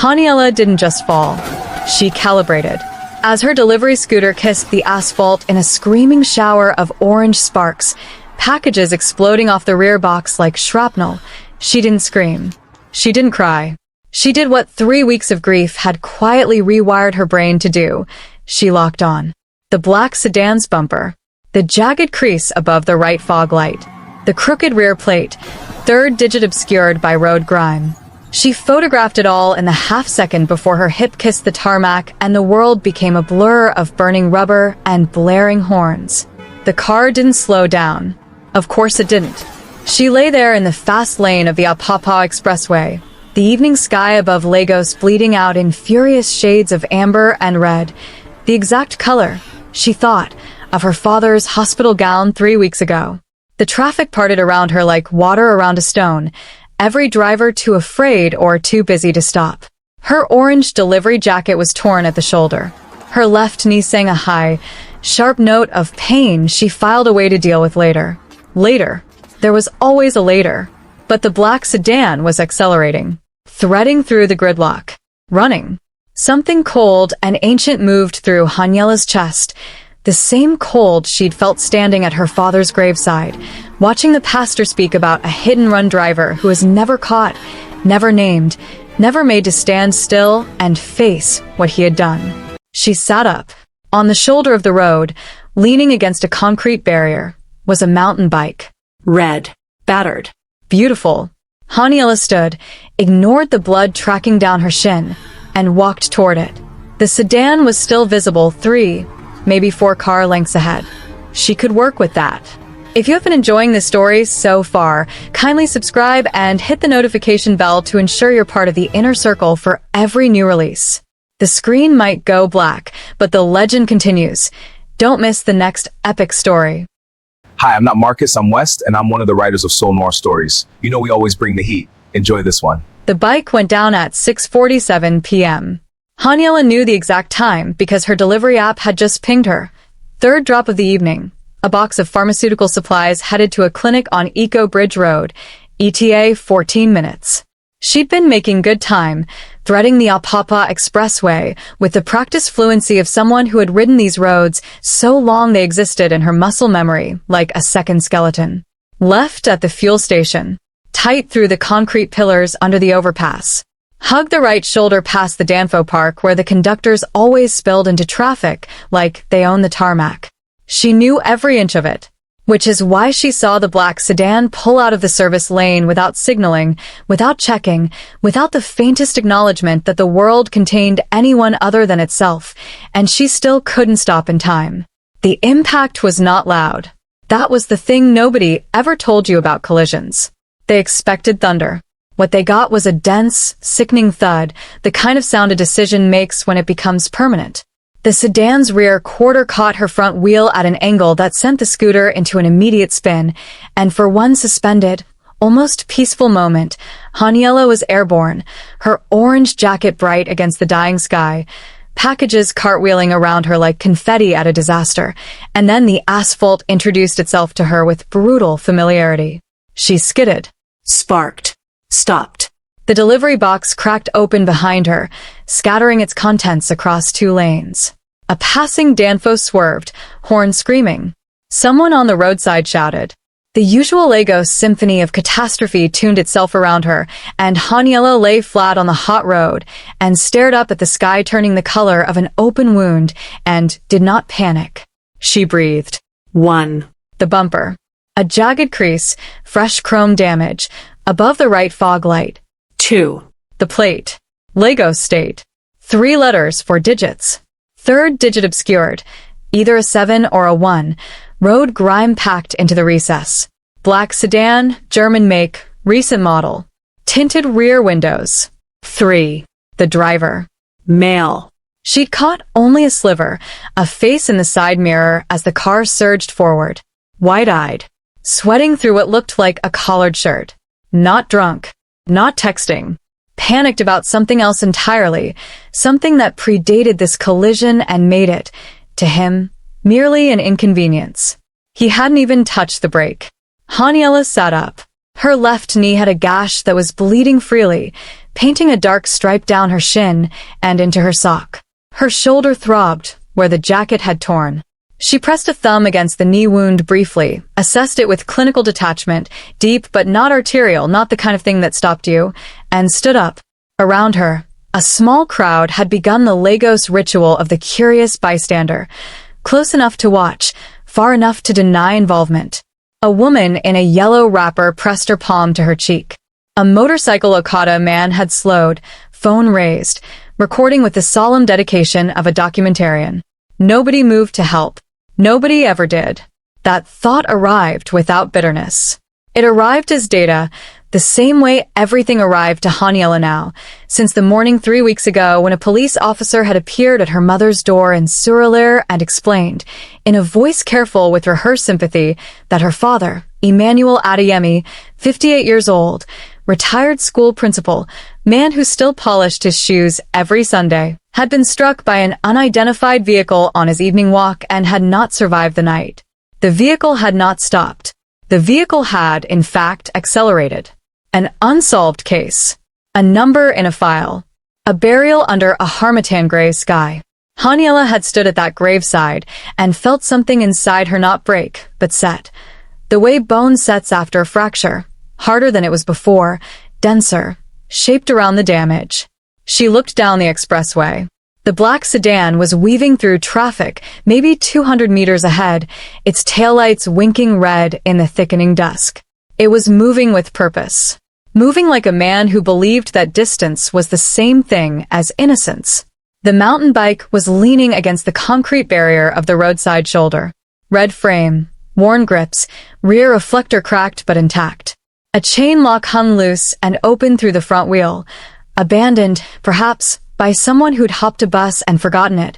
Haniella didn't just fall. She calibrated. As her delivery scooter kissed the asphalt in a screaming shower of orange sparks, packages exploding off the rear box like shrapnel, she didn't scream. She didn't cry. She did what 3 weeks of grief had quietly rewired her brain to do. She locked on. The black sedan's bumper, the jagged crease above the right fog light, the crooked rear plate, third digit obscured by road grime. She photographed it all in the half-second before her hip kissed the tarmac and the world became a blur of burning rubber and blaring horns. The car didn't slow down. Of course it didn't. She lay there in the fast lane of the Apapa Expressway, the evening sky above Lagos bleeding out in furious shades of amber and red, the exact color, she thought, of her father's hospital gown 3 weeks ago. The traffic parted around her like water around a stone, every driver too afraid or too busy to stop. Her orange delivery jacket was torn at the shoulder. Her left knee sang a high, sharp note of pain she filed away to deal with later. Later. There was always a later. But the black sedan was accelerating, threading through the gridlock, running. Something cold and ancient moved through Haniella's chest, the same cold she'd felt standing at her father's graveside, watching the pastor speak about a hit-and-run driver who was never caught, never named, never made to stand still and face what he had done. She sat up. On the shoulder of the road, leaning against a concrete barrier, was a mountain bike. Red. Battered. Beautiful. Haniella stood, ignored the blood tracking down her shin, and walked toward it. The sedan was still visible 3, maybe 4 car lengths ahead. She could work with that. If you have been enjoying this story so far, kindly subscribe and hit the notification bell to ensure you're part of the inner circle for every new release. The screen might go black, but the legend continues. Don't miss the next epic story. Hi, I'm not Marcus, I'm West, and I'm one of the writers of Soul Noir Stories. You know we always bring the heat. Enjoy this one. The bike went down at 6:47 p.m. Haniella knew the exact time because her delivery app had just pinged her. Third drop of the evening. A box of pharmaceutical supplies headed to a clinic on Eco Bridge Road, ETA 14 minutes. She'd been making good time, threading the Apapa Expressway with the practiced fluency of someone who had ridden these roads so long they existed in her muscle memory like a second skeleton. Left at the fuel station. Tight through the concrete pillars under the overpass. Hug the right shoulder past the Danfo Park where the conductors always spilled into traffic like they own the tarmac. She knew every inch of it, which is why she saw the black sedan pull out of the service lane without signaling, without checking, without the faintest acknowledgement that the world contained anyone other than itself, and she still couldn't stop in time. The impact was not loud. That was the thing nobody ever told you about collisions. They expected thunder. What they got was a dense, sickening thud, the kind of sound a decision makes when it becomes permanent. The sedan's rear quarter caught her front wheel at an angle that sent the scooter into an immediate spin, and for one suspended, almost peaceful moment, Haniella was airborne, her orange jacket bright against the dying sky, packages cartwheeling around her like confetti at a disaster, and then the asphalt introduced itself to her with brutal familiarity. She skidded, sparked, stopped. The delivery box cracked open behind her, scattering its contents across 2 lanes. A passing Danfo swerved, horn screaming. Someone on the roadside shouted. The usual Lagos symphony of catastrophe tuned itself around her, and Haniella lay flat on the hot road and stared up at the sky turning the color of an open wound and did not panic. She breathed. 1. The bumper. A jagged crease, fresh chrome damage, above the right fog light. 2. The plate. Lagos State. 3 letters, 4 digits. Third digit obscured, either a 7 or a 1, road grime packed into the recess. Black sedan, German make, recent model. Tinted rear windows. 3. The driver. Male. She'd caught only a sliver, a face in the side mirror as the car surged forward. Wide-eyed. Sweating through what looked like a collared shirt. Not drunk. Not texting. Panicked about something else entirely, something that predated this collision and made it, to him, merely an inconvenience. He hadn't even touched the brake. Haniella sat up. Her left knee had a gash that was bleeding freely, painting a dark stripe down her shin and into her sock. Her shoulder throbbed where the jacket had torn. She pressed a thumb against the knee wound briefly, assessed it with clinical detachment, deep but not arterial, not the kind of thing that stopped you, and stood up. Around her, a small crowd had begun the Lagos ritual of the curious bystander, close enough to watch, far enough to deny involvement. A woman in a yellow wrapper pressed her palm to her cheek. A motorcycle Okada man had slowed, phone raised, recording with the solemn dedication of a documentarian. Nobody moved to help. Nobody ever did. That thought arrived without bitterness. It arrived as data, the same way everything arrived to Haniella now, since the morning 3 weeks ago when a police officer had appeared at her mother's door in Surulere and explained, in a voice careful with rehearsed sympathy, that her father, Emmanuel Adeyemi, 58 years old, retired school principal, man who still polished his shoes every Sunday, had been struck by an unidentified vehicle on his evening walk and had not survived the night. The vehicle had not stopped. The vehicle had, in fact, accelerated. An unsolved case. A number in a file. A burial under a harmattan gray sky. Haniella had stood at that graveside and felt something inside her not break, but set. The way bone sets after a fracture. Harder than it was before, denser, shaped around the damage. She looked down the expressway. The black sedan was weaving through traffic, maybe 200 meters ahead, its taillights winking red in the thickening dusk. It was moving with purpose. Moving like a man who believed that distance was the same thing as innocence. The mountain bike was leaning against the concrete barrier of the roadside shoulder. Red frame, worn grips, rear reflector cracked but intact. A chain lock hung loose and open through the front wheel. Abandoned, perhaps, by someone who'd hopped a bus and forgotten it,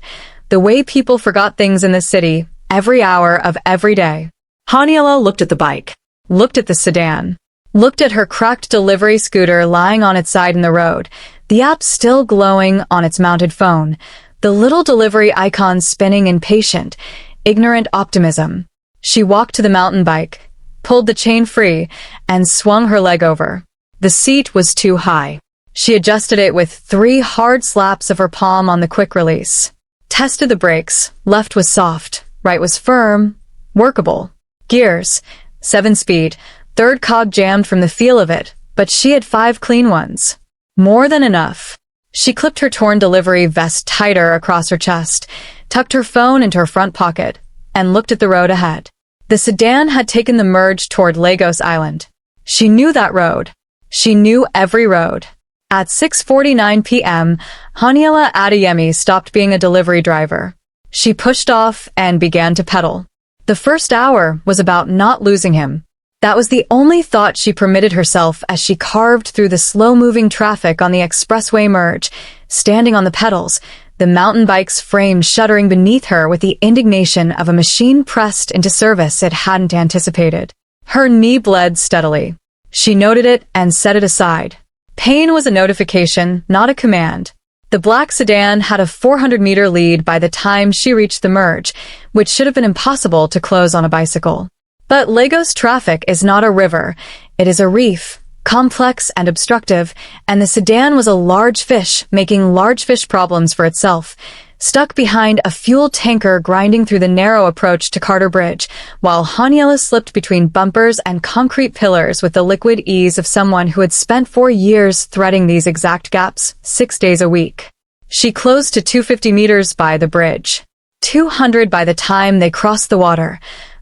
the way people forgot things in the city, every hour of every day. Haniella looked at the bike, looked at the sedan, looked at her cracked delivery scooter lying on its side in the road, the app still glowing on its mounted phone, the little delivery icon spinning in patient, ignorant optimism. She walked to the mountain bike, pulled the chain free, and swung her leg over. The seat was too high. She adjusted it with 3 hard slaps of her palm on the quick release. Tested the brakes. Left was soft, right was firm, workable. Gears, 7-speed, third cog jammed from the feel of it, but she had 5 clean ones. More than enough. She clipped her torn delivery vest tighter across her chest, tucked her phone into her front pocket, and looked at the road ahead. The sedan had taken the merge toward Lagos Island. She knew that road. She knew every road. At 6:49 p.m., Haniella Adeyemi stopped being a delivery driver. She pushed off and began to pedal. The first hour was about not losing him. That was the only thought she permitted herself as she carved through the slow-moving traffic on the expressway merge, standing on the pedals, the mountain bike's frame shuddering beneath her with the indignation of a machine pressed into service it hadn't anticipated. Her knee bled steadily. She noted it and set it aside. Pain was a notification, not a command. The black sedan had a 400-meter lead by the time she reached the merge, which should have been impossible to close on a bicycle. But Lagos traffic is not a river, it is a reef, complex and obstructive, and the sedan was a large fish making large fish problems for itself, stuck behind a fuel tanker grinding through the narrow approach to Carter Bridge, while Haniella slipped between bumpers and concrete pillars with the liquid ease of someone who had spent 4 years threading these exact gaps, 6 days a week. She closed to 250 meters by the bridge. 200 by the time they crossed the water,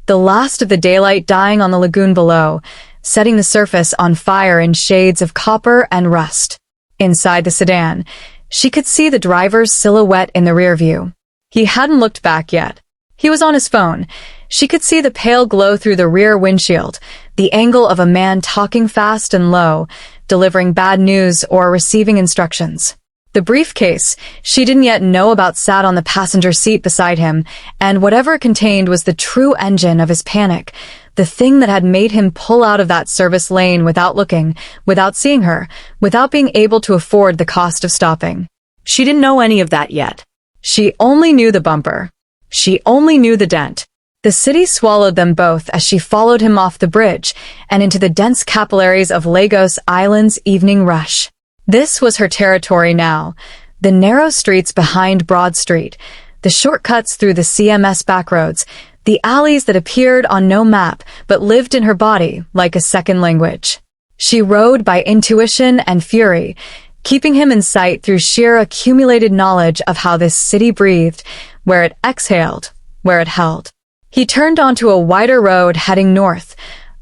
the last of the daylight dying on the lagoon below, setting the surface on fire in shades of copper and rust. Inside the sedan, she could see the driver's silhouette in the rear view. He hadn't looked back yet. He was on his phone. She could see the pale glow through the rear windshield, the angle of a man talking fast and low, delivering bad news or receiving instructions. The briefcase she didn't yet know about sat on the passenger seat beside him, and whatever it contained was the true engine of his panic, the thing that had made him pull out of that service lane without looking, without seeing her, without being able to afford the cost of stopping. She didn't know any of that yet. She only knew the bumper. She only knew the dent. The city swallowed them both as she followed him off the bridge and into the dense capillaries of Lagos Island's evening rush. This was her territory now. The narrow streets behind Broad Street, the shortcuts through the CMS backroads, the alleys that appeared on no map but lived in her body like a second language. She rode by intuition and fury, keeping him in sight through sheer accumulated knowledge of how this city breathed, where it exhaled, where it held. He turned onto a wider road heading north,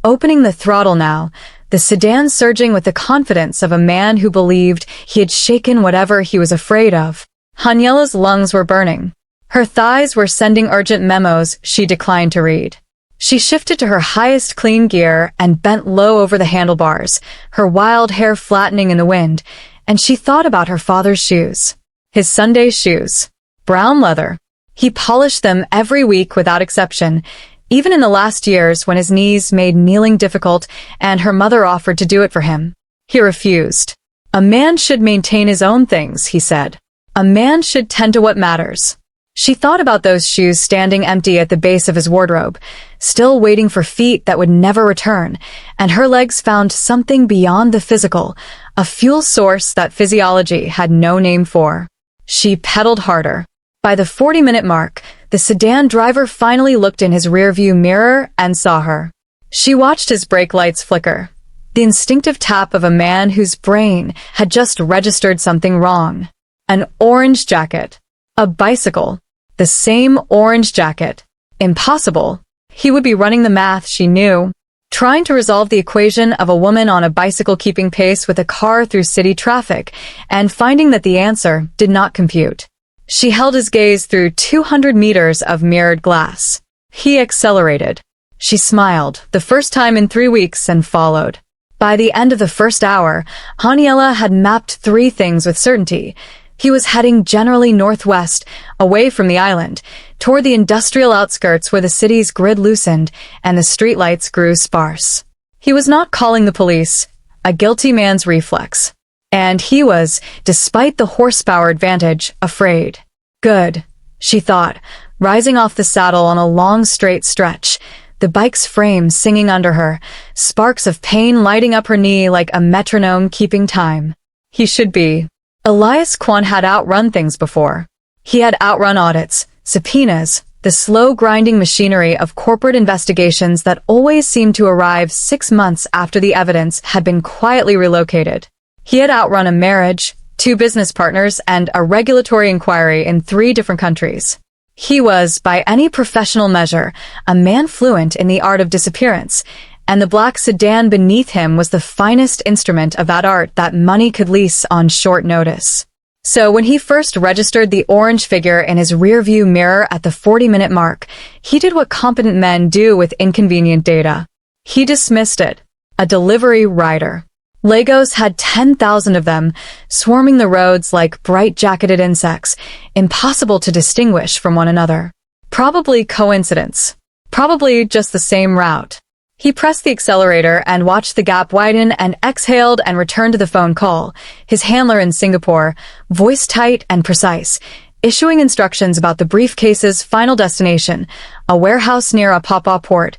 opening the throttle now, the sedan surging with the confidence of a man who believed he had shaken whatever he was afraid of. Haniella's lungs were burning. Her thighs were sending urgent memos she declined to read. She shifted to her highest clean gear and bent low over the handlebars, her wild hair flattening in the wind, and she thought about her father's shoes. His Sunday shoes. Brown leather. He polished them every week without exception, even in the last years when his knees made kneeling difficult and her mother offered to do it for him. He refused. A man should maintain his own things, he said. A man should tend to what matters. She thought about those shoes standing empty at the base of his wardrobe, still waiting for feet that would never return, and her legs found something beyond the physical, a fuel source that physiology had no name for. She pedaled harder. By the 40-minute mark, the sedan driver finally looked in his rearview mirror and saw her. She watched his brake lights flicker, the instinctive tap of a man whose brain had just registered something wrong. An orange jacket. A bicycle. The same orange jacket. Impossible. He would be running the math, she knew. Trying to resolve the equation of a woman on a bicycle keeping pace with a car through city traffic, and finding that the answer did not compute. She held his gaze through 200 meters of mirrored glass. He accelerated. She smiled, the first time in 3 weeks, and followed. By the end of the first hour, Haniella had mapped 3 things with certainty. He was heading generally northwest, away from the island, toward the industrial outskirts where the city's grid loosened and the streetlights grew sparse. He was not calling the police, a guilty man's reflex. And he was, despite the horsepower advantage, afraid. Good, she thought, rising off the saddle on a long straight stretch, the bike's frame singing under her, sparks of pain lighting up her knee like a metronome keeping time. He should be. Elias Kwan had outrun things before. He had outrun audits, subpoenas, the slow grinding machinery of corporate investigations that always seemed to arrive 6 months after the evidence had been quietly relocated. He had outrun a marriage, 2 business partners, and a regulatory inquiry in 3 different countries. He was, by any professional measure, a man fluent in the art of disappearance, and the black sedan beneath him was the finest instrument of that art that money could lease on short notice. So when he first registered the orange figure in his rearview mirror at the 40-minute mark, he did what competent men do with inconvenient data. He dismissed it. A delivery rider. Legos had 10,000 of them, swarming the roads like bright-jacketed insects, impossible to distinguish from one another. Probably coincidence. Probably just the same route. He pressed the accelerator and watched the gap widen and exhaled and returned to the phone call, his handler in Singapore, voice tight and precise, issuing instructions about the briefcase's final destination, a warehouse near a Papa port,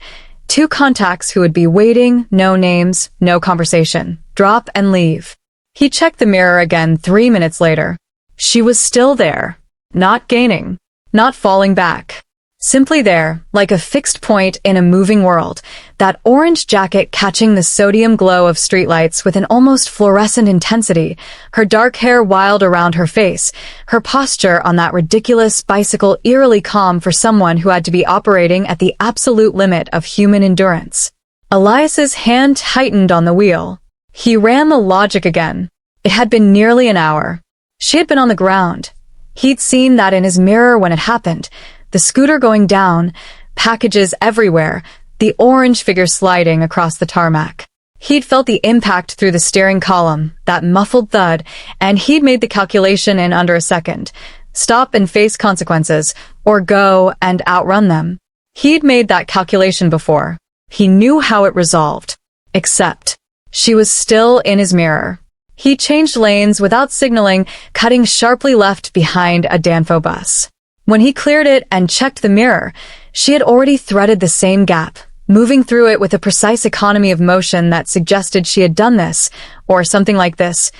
2 contacts who would be waiting, no names, no conversation, drop and leave. He checked the mirror again 3 minutes later. She was still there, not gaining, not falling back. Simply there, like a fixed point in a moving world, that orange jacket catching the sodium glow of streetlights with an almost fluorescent intensity, her dark hair wild around her face, her posture on that ridiculous bicycle eerily calm for someone who had to be operating at the absolute limit of human endurance. Elias's hand tightened on the wheel. He ran the logic again. It had been nearly an hour. She had been on the ground. He'd seen that in his mirror when it happened. The scooter going down, packages everywhere, the orange figure sliding across the tarmac. He'd felt the impact through the steering column, that muffled thud, and he'd made the calculation in under a second. Stop and face consequences, or go and outrun them. He'd made that calculation before. He knew how it resolved. Except, she was still in his mirror. He changed lanes without signaling, cutting sharply left behind a Danfo bus. When he cleared it and checked the mirror, she had already threaded the same gap, moving through it with a precise economy of motion that suggested she had done this, or something like this,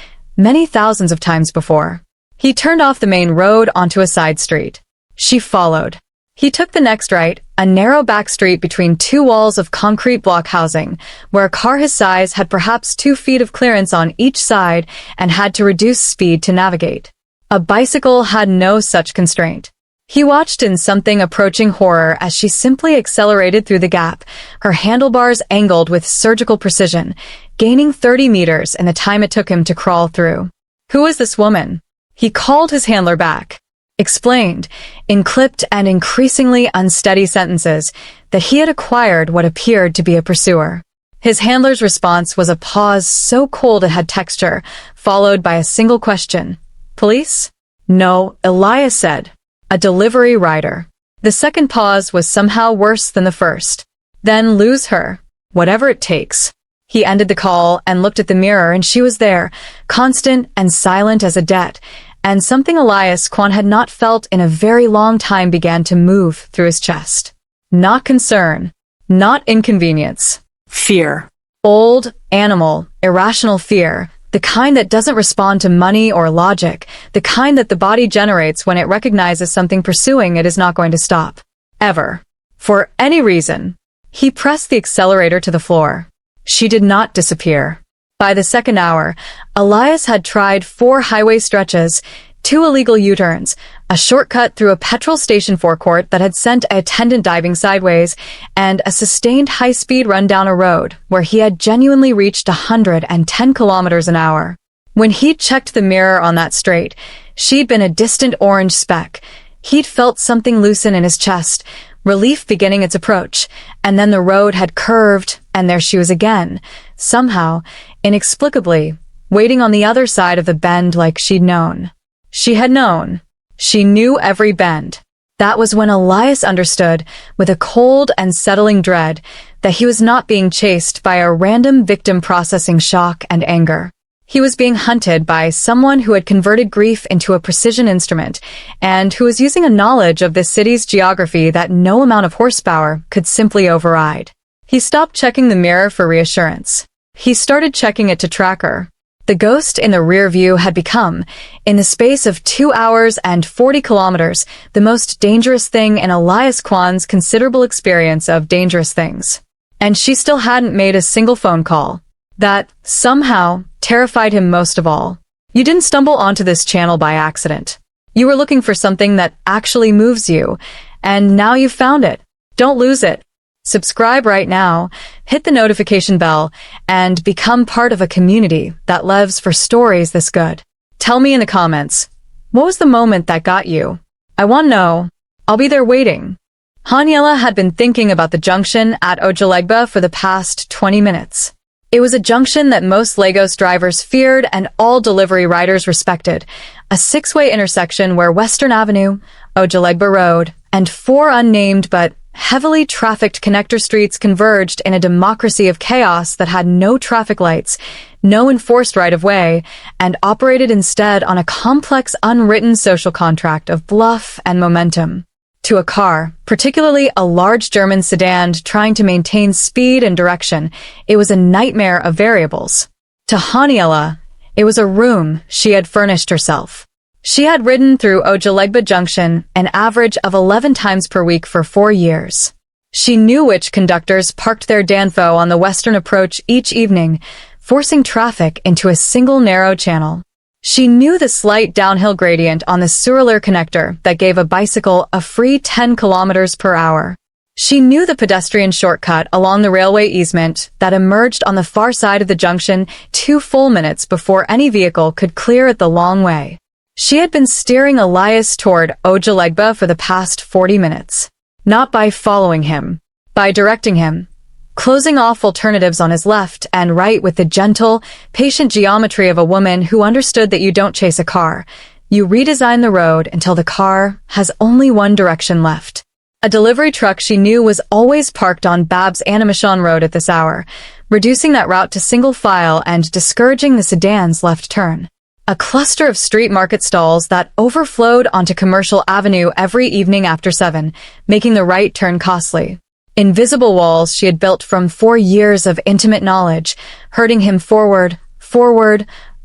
many thousands of times before. He turned off the main road onto a side street. She followed. He took the next right, a narrow back street between two walls of concrete block housing, where a car his size had perhaps 2 feet of clearance on each side and had to reduce speed to navigate. A bicycle had no such constraint. He watched in something approaching horror as she simply accelerated through the gap, her handlebars angled with surgical precision, gaining 30 meters in the time it took him to crawl through. Who was this woman? He called his handler back, explained, in clipped and increasingly unsteady sentences, that he had acquired what appeared to be a pursuer. His handler's response was a pause so cold it had texture, followed by a single question. Police? No, Elias said. A delivery rider. The second pause was somehow worse than the first. Then lose her. Whatever it takes. He ended the call and looked at the mirror, and she was there, constant and silent as a debt, and something Elias Kwan had not felt in a very long time began to move through his chest. Not concern. Not inconvenience. Fear. Old, animal, irrational fear. The kind that doesn't respond to money or logic, the kind that the body generates when it recognizes something pursuing it is not going to stop. Ever. For any reason. He pressed the accelerator to the floor. She did not disappear. By the second hour, Elias had tried 4 highway stretches, 2 illegal U-turns, a shortcut through a petrol station forecourt that had sent an attendant diving sideways, and a sustained high-speed run down a road where he had genuinely reached 110 kilometers an hour. When he'd checked the mirror on that straight, she'd been a distant orange speck. He'd felt something loosen in his chest, relief beginning its approach, and then the road had curved, and there she was again, somehow, inexplicably, waiting on the other side of the bend like she'd known. She had known. She knew every bend. That was when Elias understood, with a cold and settling dread, that he was not being chased by a random victim processing shock and anger. He was being hunted by someone who had converted grief into a precision instrument, and who was using a knowledge of this city's geography that no amount of horsepower could simply override. He stopped checking the mirror for reassurance. He started checking it to track her. The ghost in the rear view had become, in the space of 2 hours and 40 kilometers, the most dangerous thing in Elias Kwan's considerable experience of dangerous things. And she still hadn't made a single phone call. That, somehow, terrified him most of all. You didn't stumble onto this channel by accident. You were looking for something that actually moves you, and now you've found it. Don't lose it. Subscribe right now, hit the notification bell, and become part of a community that lives for stories this good. Tell me in the comments, what was the moment that got you? I want to know. I'll be there waiting. Haniella had been thinking about the junction at Ojulegba for the past 20 minutes. It was a junction that most Lagos drivers feared and all delivery riders respected, a 6-way intersection where Western Avenue, Ojulegba Road, and 4 unnamed but heavily trafficked connector streets converged in a democracy of chaos that had no traffic lights, no enforced right-of-way, and operated instead on a complex unwritten social contract of bluff and momentum. To a car, particularly a large German sedan trying to maintain speed and direction, it was a nightmare of variables. To Haniella, it was a room she had furnished herself. She had ridden through Ojulegba Junction an average of 11 times per week for 4 years. She knew which conductors parked their Danfo on the western approach each evening, forcing traffic into a single narrow channel. She knew the slight downhill gradient on the Surulere connector that gave a bicycle a free 10 kilometers per hour. She knew the pedestrian shortcut along the railway easement that emerged on the far side of the junction 2 full minutes before any vehicle could clear it the long way. She had been steering Elias toward Ojulegba for the past 40 minutes. Not by following him, by directing him, closing off alternatives on his left and right with the gentle, patient geometry of a woman who understood that you don't chase a car. You redesign the road until the car has only one direction left. A delivery truck she knew was always parked on Bab's Animation Road at this hour, reducing that route to single file and discouraging the sedan's left turn. A cluster of street market stalls that overflowed onto Commercial Avenue every evening after 7, making the right turn costly. Invisible walls she had built from 4 years of intimate knowledge, herding him forward,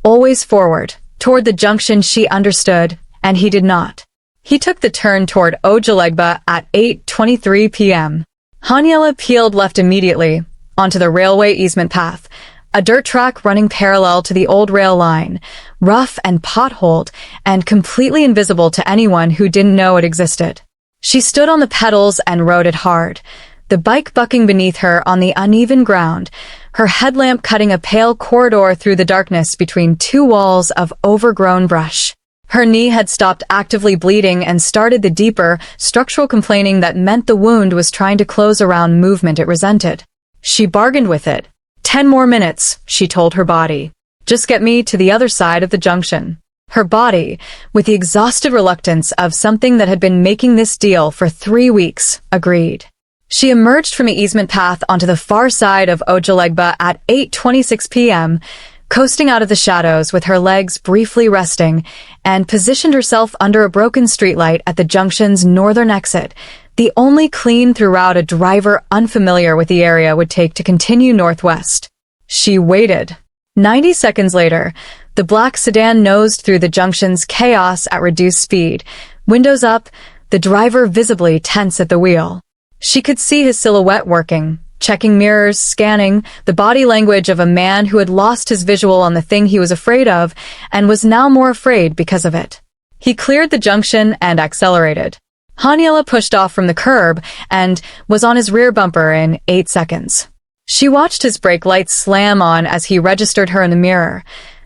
always forward, toward the junction she understood, and he did not. He took the turn toward Ojalegba at 8:23 p.m. Haniella peeled left immediately, onto the railway easement path, a dirt track running parallel to the old rail line, rough and potholed, and completely invisible to anyone who didn't know it existed. She stood on the pedals and rode it hard, the bike bucking beneath her on the uneven ground, her headlamp cutting a pale corridor through the darkness between two walls of overgrown brush. Her knee had stopped actively bleeding and started the deeper, structural complaining that meant the wound was trying to close around movement it resented. She bargained with it. 10 more minutes, she told her body. Just get me to the other side of the junction. Her body, with the exhausted reluctance of something that had been making this deal for 3 weeks, agreed. She emerged from the easement path onto the far side of Ojalegba at 8:26 p.m., coasting out of the shadows with her legs briefly resting, and positioned herself under a broken streetlight at the junction's northern exit, the only clean through route a driver unfamiliar with the area would take to continue northwest. She waited. 90 seconds later, the black sedan nosed through the junction's chaos at reduced speed, windows up, the driver visibly tense at the wheel. She could see his silhouette working, checking mirrors, scanning, the body language of a man who had lost his visual on the thing he was afraid of and was now more afraid because of it. He cleared the junction and accelerated. Haniella pushed off from the curb and was on his rear bumper in 8 seconds. She watched his brake lights slam on as he registered her in the mirror,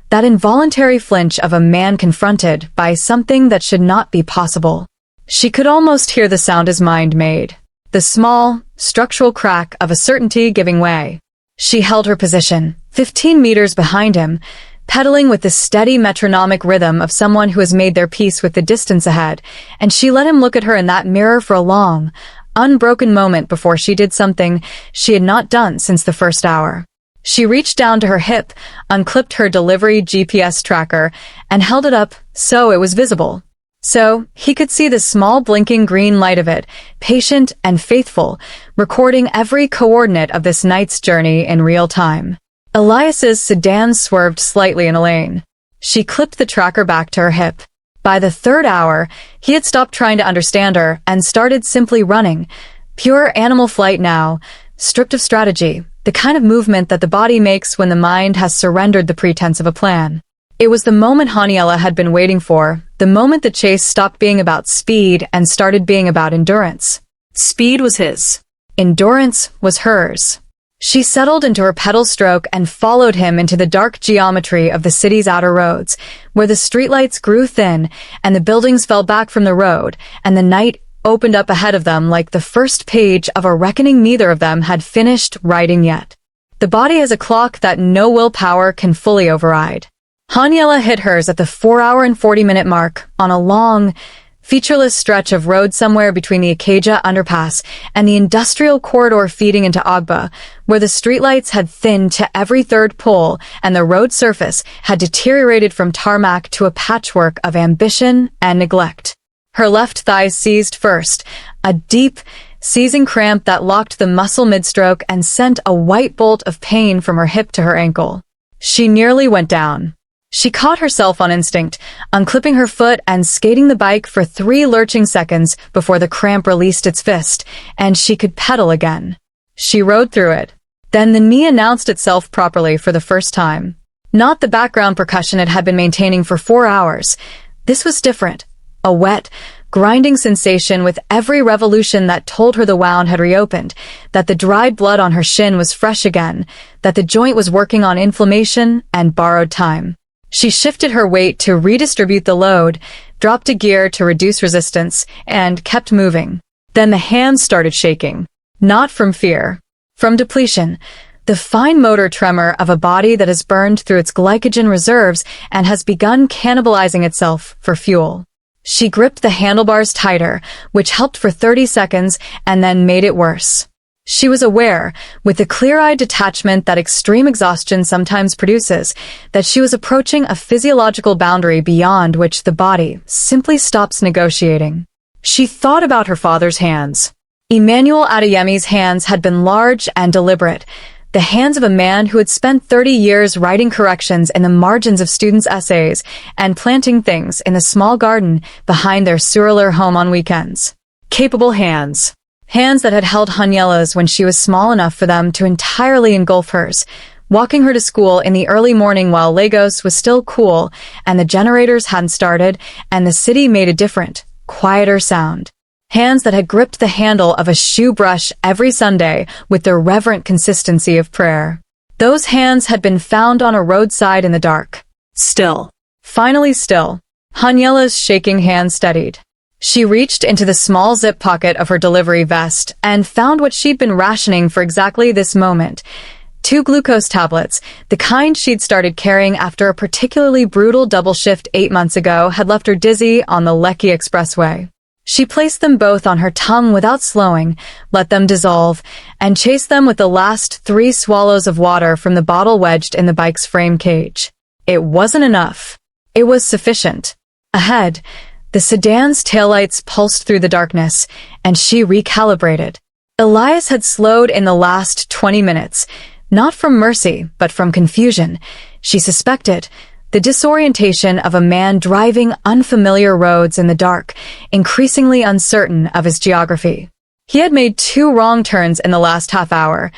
that involuntary flinch of a man confronted by something that should not be possible. She could almost hear the sound his mind made, the small, structural crack of a certainty giving way. She held her position, 15 meters behind him, pedaling with the steady metronomic rhythm of someone who has made their peace with the distance ahead, and she let him look at her in that mirror for a long, unbroken moment before she did something she had not done since the first hour. She reached down to her hip, unclipped her delivery GPS tracker, and held it up so it was visible. So he could see the small blinking green light of it, patient and faithful, recording every coordinate of this night's journey in real time. Elias's sedan swerved slightly in a lane. She clipped the tracker back to her hip. By the third hour, he had stopped trying to understand her and started simply running. Pure animal flight now, stripped of strategy, the kind of movement that the body makes when the mind has surrendered the pretense of a plan. It was the moment Haniella had been waiting for, the moment the chase stopped being about speed and started being about endurance. Speed was his. Endurance was hers. She settled into her pedal stroke and followed him into the dark geometry of the city's outer roads, where the streetlights grew thin and the buildings fell back from the road, and the night opened up ahead of them like the first page of a reckoning neither of them had finished writing yet. The body has a clock that no willpower can fully override. Haniella hit hers at the 4-hour and 40-minute mark on a long, featureless stretch of road somewhere between the Acacia underpass and the industrial corridor feeding into Agba, where the streetlights had thinned to every third pole and the road surface had deteriorated from tarmac to a patchwork of ambition and neglect. Her left thigh seized first, a deep, seizing cramp that locked the muscle mid-stroke and sent a white bolt of pain from her hip to her ankle. She nearly went down. She caught herself on instinct, unclipping her foot and skating the bike for 3 lurching seconds before the cramp released its fist, and she could pedal again. She rode through it. Then the knee announced itself properly for the first time. Not the background percussion it had been maintaining for 4 hours. This was different. A wet, grinding sensation with every revolution that told her the wound had reopened, that the dried blood on her shin was fresh again, that the joint was working on inflammation and borrowed time. She shifted her weight to redistribute the load, dropped a gear to reduce resistance, and kept moving. Then the hands started shaking. Not from fear. From depletion. The fine motor tremor of a body that has burned through its glycogen reserves and has begun cannibalizing itself for fuel. She gripped the handlebars tighter, which helped for 30 seconds and then made it worse. She was aware, with the clear-eyed detachment that extreme exhaustion sometimes produces, that she was approaching a physiological boundary beyond which the body simply stops negotiating. She thought about her father's hands. Emmanuel Adeyemi's hands had been large and deliberate, the hands of a man who had spent 30 years writing corrections in the margins of students' essays and planting things in the small garden behind their Surler home on weekends. Capable hands. Hands that had held Haniella's when she was small enough for them to entirely engulf hers, walking her to school in the early morning while Lagos was still cool and the generators hadn't started and the city made a different, quieter sound. Hands that had gripped the handle of a shoe brush every Sunday with the reverent consistency of prayer. Those hands had been found on a roadside in the dark. Still. Finally still. Haniella's shaking hand steadied. She reached into the small zip pocket of her delivery vest and found what she'd been rationing for exactly this moment. 2 glucose tablets, the kind she'd started carrying after a particularly brutal double shift 8 months ago had left her dizzy on the Lekki Expressway. She placed them both on her tongue without slowing, let them dissolve, and chased them with the last 3 swallows of water from the bottle wedged in the bike's frame cage. It wasn't enough. It was sufficient. Ahead, the sedan's taillights pulsed through the darkness, and she recalibrated. Elias had slowed in the last 20 minutes, not from mercy, but from confusion. She suspected the disorientation of a man driving unfamiliar roads in the dark, increasingly uncertain of his geography. He had made 2 wrong turns in the last half hour,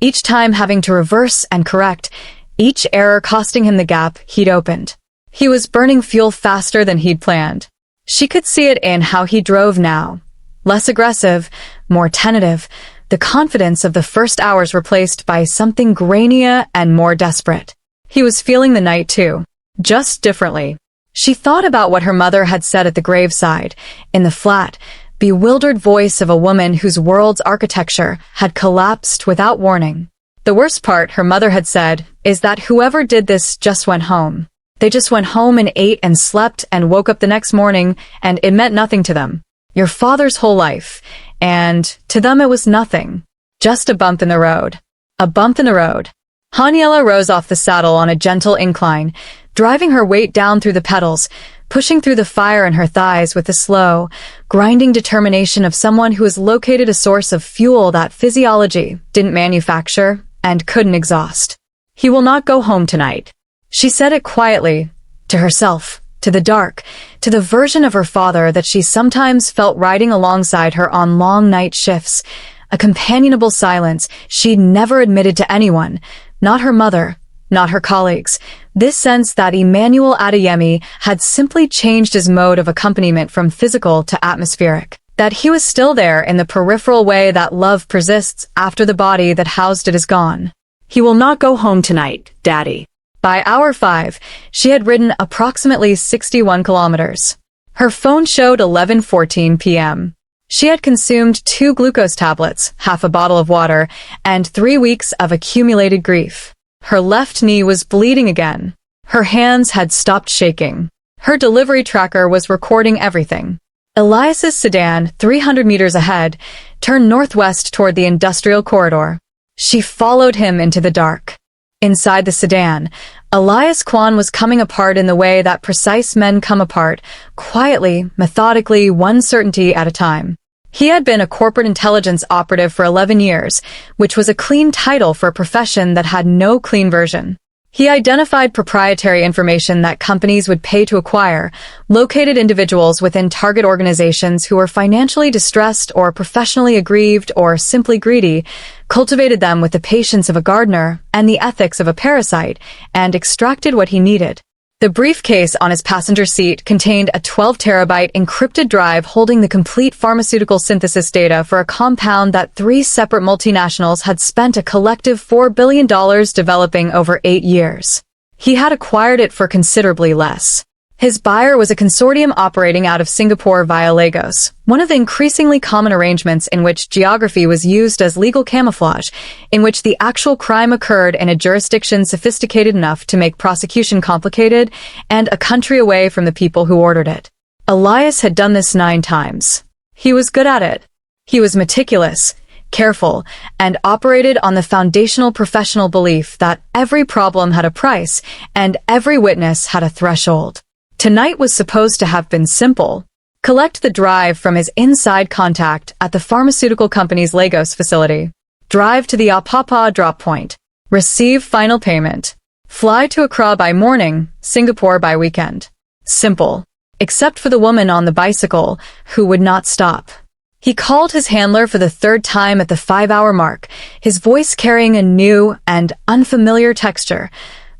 each time having to reverse and correct, each error costing him the gap he'd opened. He was burning fuel faster than he'd planned. She could see it in how he drove now. Less aggressive, more tentative, the confidence of the first hours replaced by something grainier and more desperate. He was feeling the night too, just differently. She thought about what her mother had said at the graveside, in the flat, bewildered voice of a woman whose world's architecture had collapsed without warning. The worst part, her mother had said, is that whoever did this just went home. They just went home and ate and slept and woke up the next morning, and it meant nothing to them. Your father's whole life. And to them it was nothing. Just a bump in the road. A bump in the road. Haniella rose off the saddle on a gentle incline, driving her weight down through the pedals, pushing through the fire in her thighs with the slow, grinding determination of someone who has located a source of fuel that physiology didn't manufacture and couldn't exhaust. He will not go home tonight. She said it quietly, to herself, to the dark, to the version of her father that she sometimes felt riding alongside her on long night shifts, a companionable silence she'd never admitted to anyone, not her mother, not her colleagues. This sense that Emmanuel Adeyemi had simply changed his mode of accompaniment from physical to atmospheric, that he was still there in the peripheral way that love persists after the body that housed it is gone. He will not go home tonight, Daddy. By hour 5, she had ridden approximately 61 kilometers. Her phone showed 11:14 p.m. She had consumed 2 glucose tablets, half a bottle of water, and 3 weeks of accumulated grief. Her left knee was bleeding again. Her hands had stopped shaking. Her delivery tracker was recording everything. Elias's sedan, 300 meters ahead, turned northwest toward the industrial corridor. She followed him into the dark. Inside the sedan, Elias Kwan was coming apart in the way that precise men come apart, quietly, methodically, one certainty at a time. He had been a corporate intelligence operative for 11 years, which was a clean title for a profession that had no clean version. He identified proprietary information that companies would pay to acquire, located individuals within target organizations who were financially distressed or professionally aggrieved or simply greedy, cultivated them with the patience of a gardener and the ethics of a parasite, and extracted what he needed. The briefcase on his passenger seat contained a 12-terabyte encrypted drive holding the complete pharmaceutical synthesis data for a compound that 3 separate multinationals had spent a collective $4 billion developing over 8 years. He had acquired it for considerably less. His buyer was a consortium operating out of Singapore via Lagos, one of the increasingly common arrangements in which geography was used as legal camouflage, in which the actual crime occurred in a jurisdiction sophisticated enough to make prosecution complicated and a country away from the people who ordered it. Elias had done this 9 times. He was good at it. He was meticulous, careful, and operated on the foundational professional belief that every problem had a price and every witness had a threshold. Tonight was supposed to have been simple. Collect the drive from his inside contact at the pharmaceutical company's Lagos facility. Drive to the Apapa drop point. Receive final payment. Fly to Accra by morning, Singapore by weekend. Simple. Except for the woman on the bicycle, who would not stop. He called his handler for the third time at the 5-hour mark, his voice carrying a new and unfamiliar texture,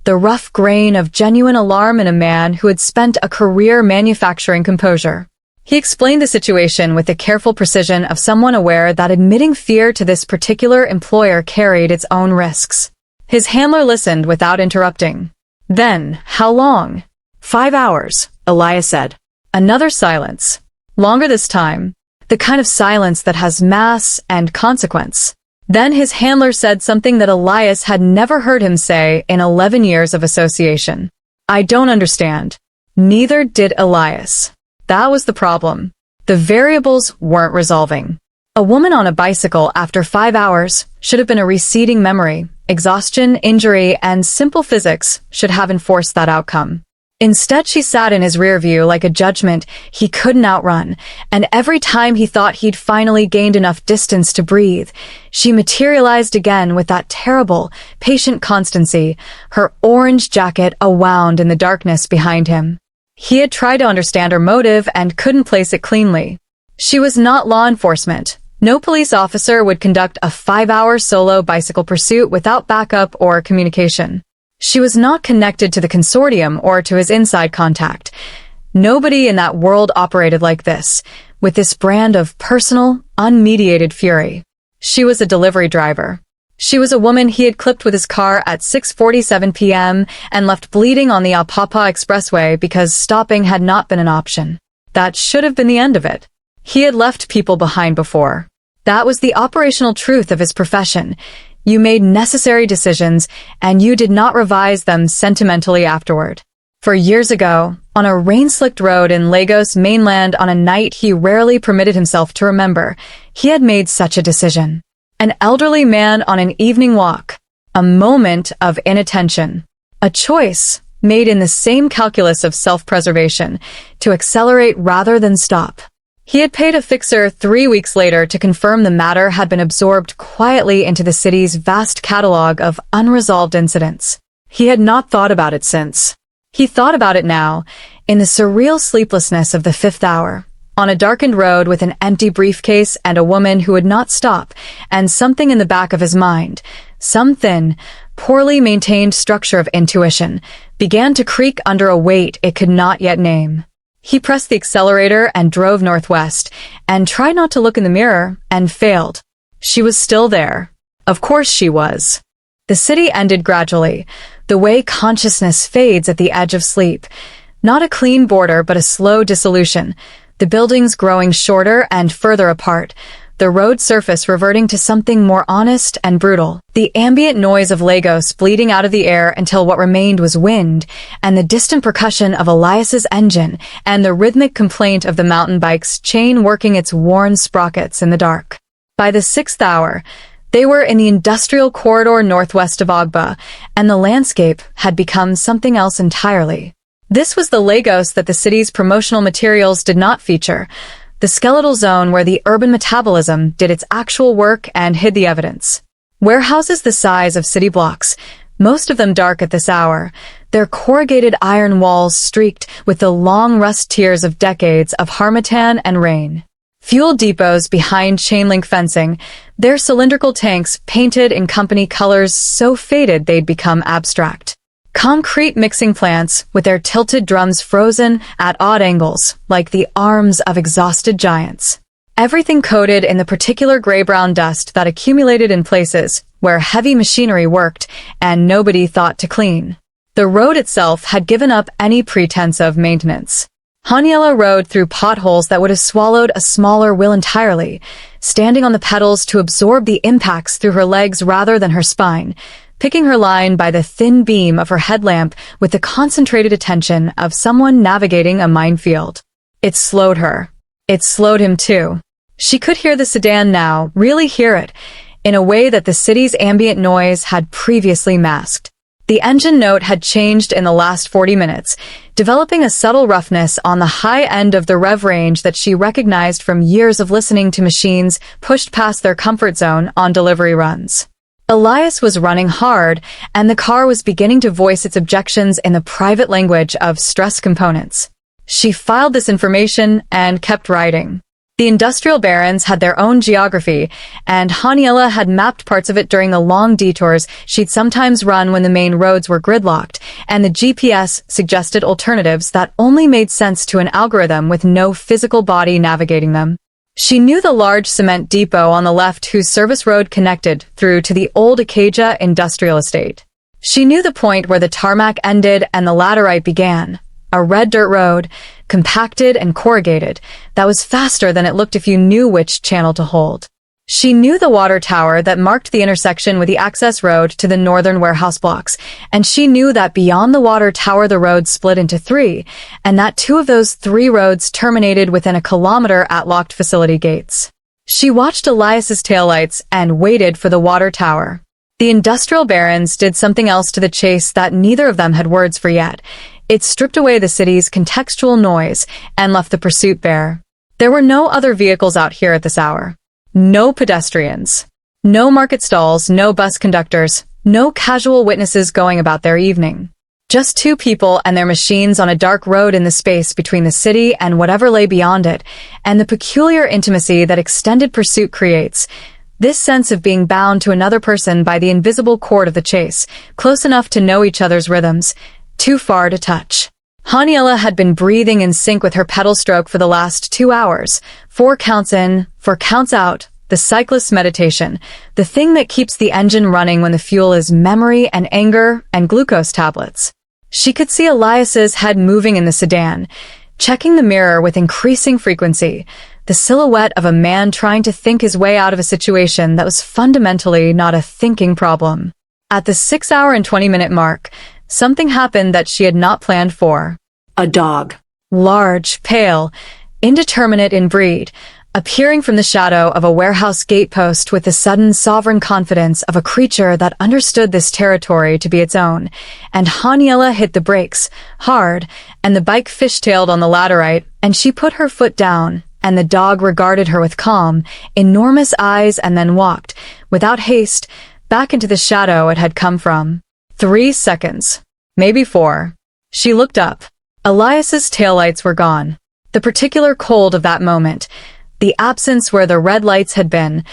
the rough grain of genuine alarm in a man who had spent a career manufacturing composure. He explained the situation with the careful precision of someone aware that admitting fear to this particular employer carried its own risks. His handler listened without interrupting. Then, how long? 5 hours, Elias said. Another silence. Longer this time. The kind of silence that has mass and consequence. Then his handler said something that Elias had never heard him say in 11 years of association. I don't understand. Neither did Elias. That was the problem. The variables weren't resolving. A woman on a bicycle after 5 hours should have been a receding memory. Exhaustion, injury, and simple physics should have enforced that outcome. Instead, she sat in his rear view like a judgment he couldn't outrun, and every time he thought he'd finally gained enough distance to breathe, she materialized again with that terrible, patient constancy, her orange jacket awound in the darkness behind him. He had tried to understand her motive and couldn't place it cleanly. She was not law enforcement. No police officer would conduct a 5-hour solo bicycle pursuit without backup or communication. She was not connected to the consortium or to his inside contact. Nobody in that world operated like this, with this brand of personal, unmediated fury. She was a delivery driver. She was a woman he had clipped with his car at 6:47 p.m. and left bleeding on the Apapa Expressway because stopping had not been an option. That should have been the end of it. He had left people behind before. That was the operational truth of his profession. You made necessary decisions, and you did not revise them sentimentally afterward. For years ago, on a rain-slicked road in Lagos mainland on a night he rarely permitted himself to remember, he had made such a decision. An elderly man on an evening walk. A moment of inattention. A choice made in the same calculus of self-preservation, to accelerate rather than stop. He had paid a fixer 3 weeks later to confirm the matter had been absorbed quietly into the city's vast catalog of unresolved incidents. He had not thought about it since. He thought about it now, in the surreal sleeplessness of the 5th hour, on a darkened road with an empty briefcase and a woman who would not stop, and something in the back of his mind, some thin, poorly maintained structure of intuition, began to creak under a weight it could not yet name. He pressed the accelerator and drove northwest, and tried not to look in the mirror, and failed. She was still there. Of course she was. The city ended gradually, the way consciousness fades at the edge of sleep. Not a clean border, but a slow dissolution. The buildings growing shorter and further apart. The road surface reverting to something more honest and brutal. The ambient noise of Lagos bleeding out of the air until what remained was wind, and the distant percussion of Elias's engine, and the rhythmic complaint of the mountain bike's chain working its worn sprockets in the dark. By the 6th hour, they were in the industrial corridor northwest of Ogba, and the landscape had become something else entirely. This was the Lagos that the city's promotional materials did not feature, the skeletal zone where the urban metabolism did its actual work and hid the evidence. Warehouses the size of city blocks, most of them dark at this hour, their corrugated iron walls streaked with the long rust tears of decades of harmattan and rain. Fuel depots behind chain-link fencing, their cylindrical tanks painted in company colors so faded they'd become abstract. Concrete mixing plants with their tilted drums frozen at odd angles, like the arms of exhausted giants. Everything coated in the particular gray-brown dust that accumulated in places where heavy machinery worked and nobody thought to clean. The road itself had given up any pretense of maintenance. Haniella rode through potholes that would have swallowed a smaller wheel entirely, standing on the pedals to absorb the impacts through her legs rather than her spine, picking her line by the thin beam of her headlamp with the concentrated attention of someone navigating a minefield. It slowed her. It slowed him too. She could hear the sedan now, really hear it, in a way that the city's ambient noise had previously masked. The engine note had changed in the last 40 minutes, developing a subtle roughness on the high end of the rev range that she recognized from years of listening to machines pushed past their comfort zone on delivery runs. Elias was running hard, and the car was beginning to voice its objections in the private language of stress components. She filed this information and kept riding. The industrial barrens had their own geography, and Haniella had mapped parts of it during the long detours she'd sometimes run when the main roads were gridlocked, and the GPS suggested alternatives that only made sense to an algorithm with no physical body navigating them. She knew the large cement depot on the left whose service road connected through to the old Acacia industrial estate. She knew the point where the tarmac ended and the laterite began, a red dirt road, compacted and corrugated, that was faster than it looked if you knew which channel to hold. She knew the water tower that marked the intersection with the access road to the northern warehouse blocks, and she knew that beyond the water tower the road split into 3, and that 2 of those 3 roads terminated within a kilometer at locked facility gates. She watched Elias's taillights and waited for the water tower. The industrial barons did something else to the chase that neither of them had words for yet. It stripped away the city's contextual noise and left the pursuit bare. There were no other vehicles out here at this hour. No pedestrians. No market stalls, no bus conductors, no casual witnesses going about their evening. Just 2 people and their machines on a dark road in the space between the city and whatever lay beyond it, and the peculiar intimacy that extended pursuit creates. This sense of being bound to another person by the invisible cord of the chase, close enough to know each other's rhythms, too far to touch. Haniella had been breathing in sync with her pedal stroke for the last 2 hours, 4 counts in, 4 counts out, the cyclist's meditation, the thing that keeps the engine running when the fuel is memory and anger and glucose tablets. She could see Elias's head moving in the sedan, checking the mirror with increasing frequency, the silhouette of a man trying to think his way out of a situation that was fundamentally not a thinking problem. At the 6-hour and 20-minute mark, something happened that she had not planned for. A dog. Large, pale, indeterminate in breed, appearing from the shadow of a warehouse gatepost with the sudden sovereign confidence of a creature that understood this territory to be its own, and Haniella hit the brakes, hard, and the bike fishtailed on the laterite, and she put her foot down, and the dog regarded her with calm, enormous eyes and then walked, without haste, back into the shadow it had come from. 3 seconds. Maybe 4. She looked up. Elias's taillights were gone. The particular cold of that moment, the absence where the red lights had been,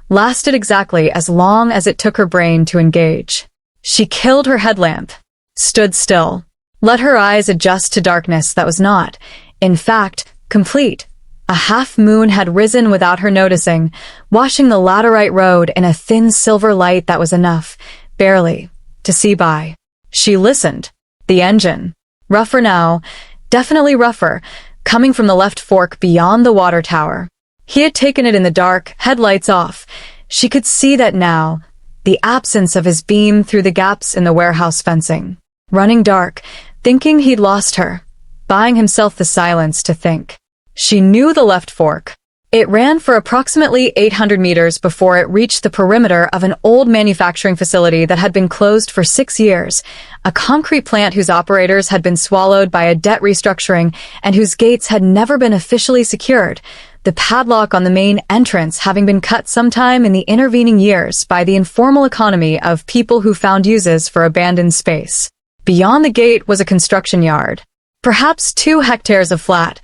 lasted exactly as long as it took her brain to engage. She killed her headlamp, stood still, let her eyes adjust to darkness that was not, in fact, complete. A half-moon had risen without her noticing, washing the laterite road in a thin silver light that was enough, barely, to see by. She listened. The engine. Rougher now, definitely rougher, coming from the left fork beyond the water tower. He had taken it in the dark, headlights off. She could see that now, the absence of his beam through the gaps in the warehouse fencing. Running dark, thinking he'd lost her, buying himself the silence to think. She knew the left fork. It ran for approximately 800 meters before it reached the perimeter of an old manufacturing facility that had been closed for 6 years, a concrete plant whose operators had been swallowed by a debt restructuring and whose gates had never been officially secured, the padlock on the main entrance having been cut sometime in the intervening years by the informal economy of people who found uses for abandoned space. Beyond the gate was a construction yard. Perhaps 2 hectares of flat,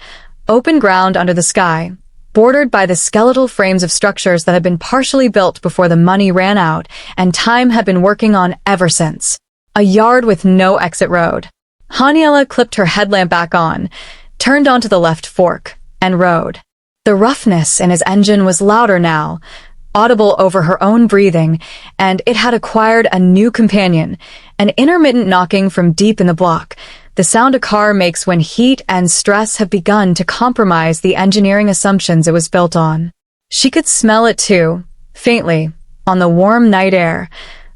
open ground under the sky, bordered by the skeletal frames of structures that had been partially built before the money ran out and time had been working on ever since. A yard with no exit road. Haniella clipped her headlamp back on, turned onto the left fork, and rode. The roughness in his engine was louder now, audible over her own breathing, and it had acquired a new companion, an intermittent knocking from deep in the block, the sound a car makes when heat and stress have begun to compromise the engineering assumptions it was built on. She could smell it too, faintly, on the warm night air,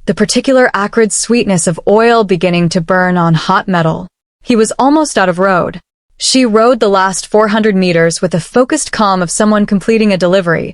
the particular acrid sweetness of oil beginning to burn on hot metal. He was almost out of road. She rode the last 400 meters with the focused calm of someone completing a delivery,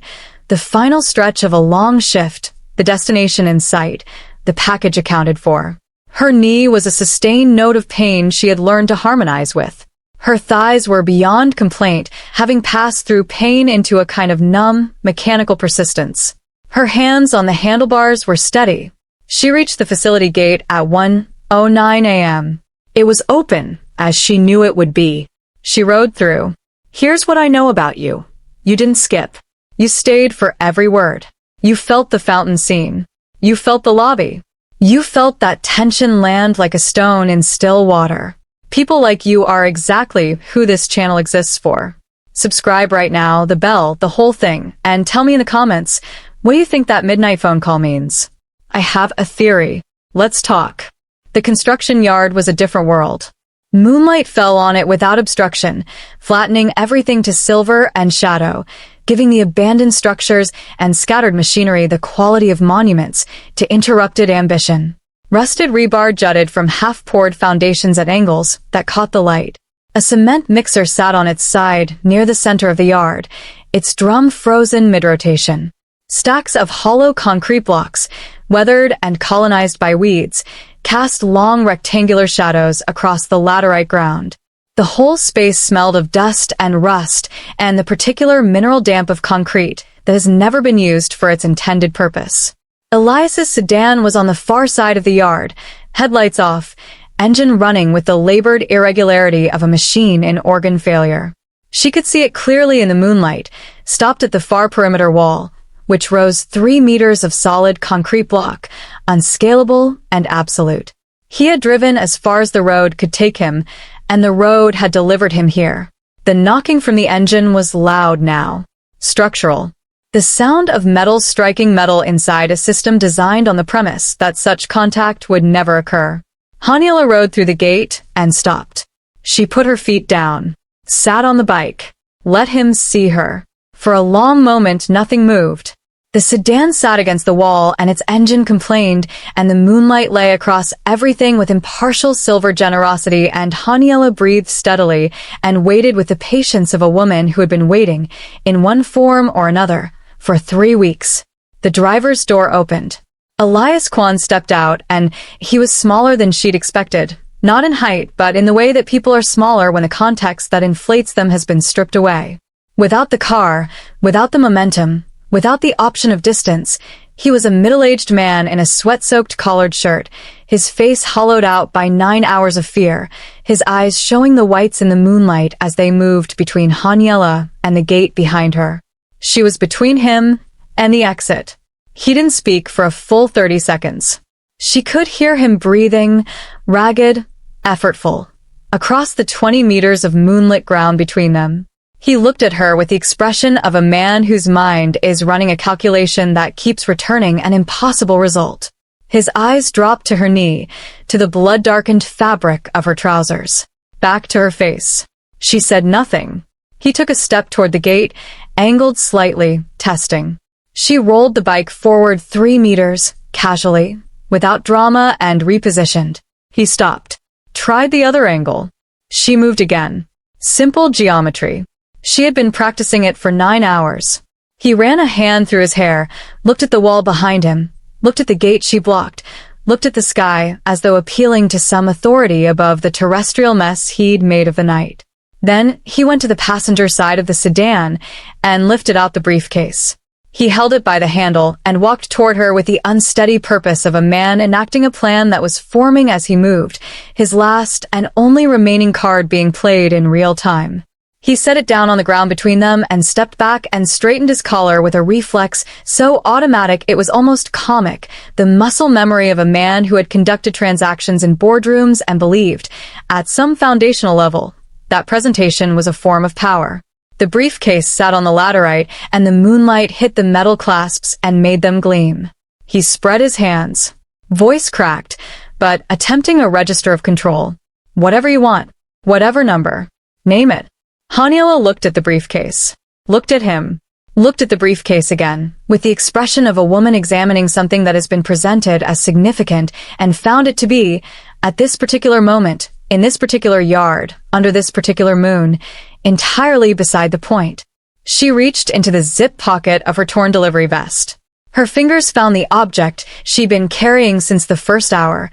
the final stretch of a long shift, the destination in sight, the package accounted for. Her knee was a sustained note of pain she had learned to harmonize with. Her thighs were beyond complaint, having passed through pain into a kind of numb, mechanical persistence. Her hands on the handlebars were steady. She reached the facility gate at 1:09 a.m. It was open, as she knew it would be. She rode through. Here's what I know about you. You didn't skip. You stayed for every word. You felt the fountain scene. You felt the lobby. You felt that tension land like a stone in still water. People like you are exactly who this channel exists for. Subscribe right now, the bell, the whole thing, and tell me in the comments, what do you think that midnight phone call means? I have a theory. Let's talk. The construction yard was a different world. Moonlight fell on it without obstruction, flattening everything to silver and shadow, giving the abandoned structures and scattered machinery the quality of monuments to interrupted ambition. Rusted rebar jutted from half-poured foundations at angles that caught the light. A cement mixer sat on its side near the center of the yard, its drum frozen mid-rotation. Stacks of hollow concrete blocks, weathered and colonized by weeds, cast long rectangular shadows across the laterite ground. The whole space smelled of dust and rust and the particular mineral damp of concrete that has never been used for its intended purpose. Elias's sedan was on the far side of the yard, headlights off, engine running with the labored irregularity of a machine in organ failure. She could see it clearly in the moonlight, stopped at the far perimeter wall, which rose 3 meters of solid concrete block, unscalable and absolute. He had driven as far as the road could take him, and the road had delivered him here. The knocking from the engine was loud now. Structural. The sound of metal striking metal inside a system designed on the premise that such contact would never occur. Haniella rode through the gate and stopped. She put her feet down, sat on the bike, let him see her. For a long moment nothing moved. The sedan sat against the wall and its engine complained, and the moonlight lay across everything with impartial silver generosity, and Haniella breathed steadily and waited with the patience of a woman who had been waiting, in one form or another, for 3 weeks. The driver's door opened. Elias stepped out, and he was smaller than she'd expected, not in height, but in the way that people are smaller when the context that inflates them has been stripped away. Without the car, without the momentum, without the option of distance, he was a middle-aged man in a sweat-soaked collared shirt, his face hollowed out by 9 hours of fear, his eyes showing the whites in the moonlight as they moved between Haniella and the gate behind her. She was between him and the exit. He didn't speak for a full 30 seconds. She could hear him breathing, ragged, effortful, across the 20 meters of moonlit ground between them. He looked at her with the expression of a man whose mind is running a calculation that keeps returning an impossible result. His eyes dropped to her knee, to the blood-darkened fabric of her trousers, back to her face. She said nothing. He took a step toward the gate, angled slightly, testing. She rolled the bike forward 3 meters, casually, without drama, and repositioned. He stopped. Tried the other angle. She moved again. Simple geometry. She had been practicing it for 9 hours. He ran a hand through his hair, looked at the wall behind him, looked at the gate she blocked, looked at the sky as though appealing to some authority above the terrestrial mess he'd made of the night. Then he went to the passenger side of the sedan and lifted out the briefcase. He held it by the handle and walked toward her with the unsteady purpose of a man enacting a plan that was forming as he moved, his last and only remaining card being played in real time. He set it down on the ground between them and stepped back and straightened his collar with a reflex so automatic it was almost comic, the muscle memory of a man who had conducted transactions in boardrooms and believed, at some foundational level, that presentation was a form of power. The briefcase sat on the laterite, and the moonlight hit the metal clasps and made them gleam. He spread his hands. Voice cracked, but attempting a register of control. Whatever you want. Whatever number. Name it. Haniella looked at the briefcase. Looked at him. Looked at the briefcase again, with the expression of a woman examining something that has been presented as significant and found it to be, at this particular moment, in this particular yard, under this particular moon, entirely beside the point. She reached into the zip pocket of her torn delivery vest. Her fingers found the object she'd been carrying since the first hour,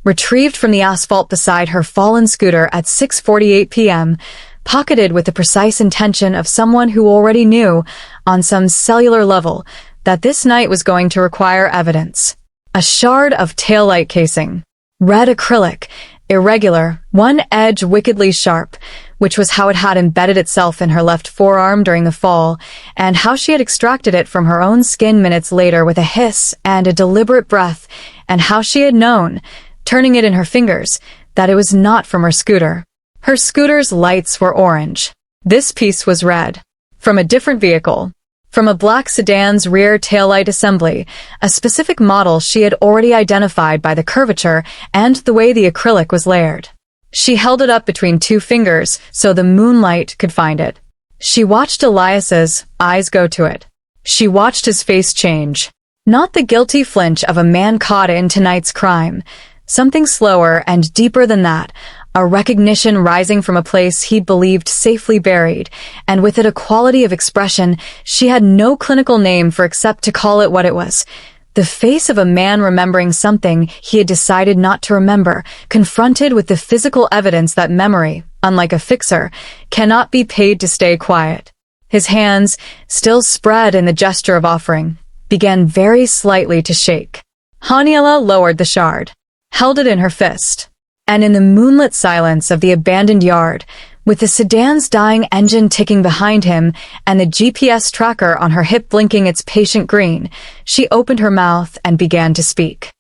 retrieved from the asphalt beside her fallen scooter at 6:48 p.m., pocketed with the precise intention of someone who already knew, on some cellular level, that this night was going to require evidence. A shard of taillight casing. Red acrylic, irregular, one edge wickedly sharp, which was how it had embedded itself in her left forearm during the fall, and how she had extracted it from her own skin minutes later with a hiss and a deliberate breath, and how she had known, turning it in her fingers, that it was not from her scooter. Her scooter's lights were orange. This piece was red. From a different vehicle. From a black sedan's rear taillight assembly, a specific model she had already identified by the curvature and the way the acrylic was layered. She held it up between two fingers so the moonlight could find it. She watched Elias's eyes go to it. She watched his face change. Not the guilty flinch of a man caught in tonight's crime. Something slower and deeper than that, a recognition rising from a place he'd believed safely buried, and with it a quality of expression she had no clinical name for except to call it what it was. The face of a man remembering something he had decided not to remember, confronted with the physical evidence that memory, unlike a fixer, cannot be paid to stay quiet. His hands, still spread in the gesture of offering, began very slightly to shake. Haniella lowered the shard, held it in her fist, and in the moonlit silence of the abandoned yard, with the sedan's dying engine ticking behind him and the GPS tracker on her hip blinking its patient green, she opened her mouth and began to speak.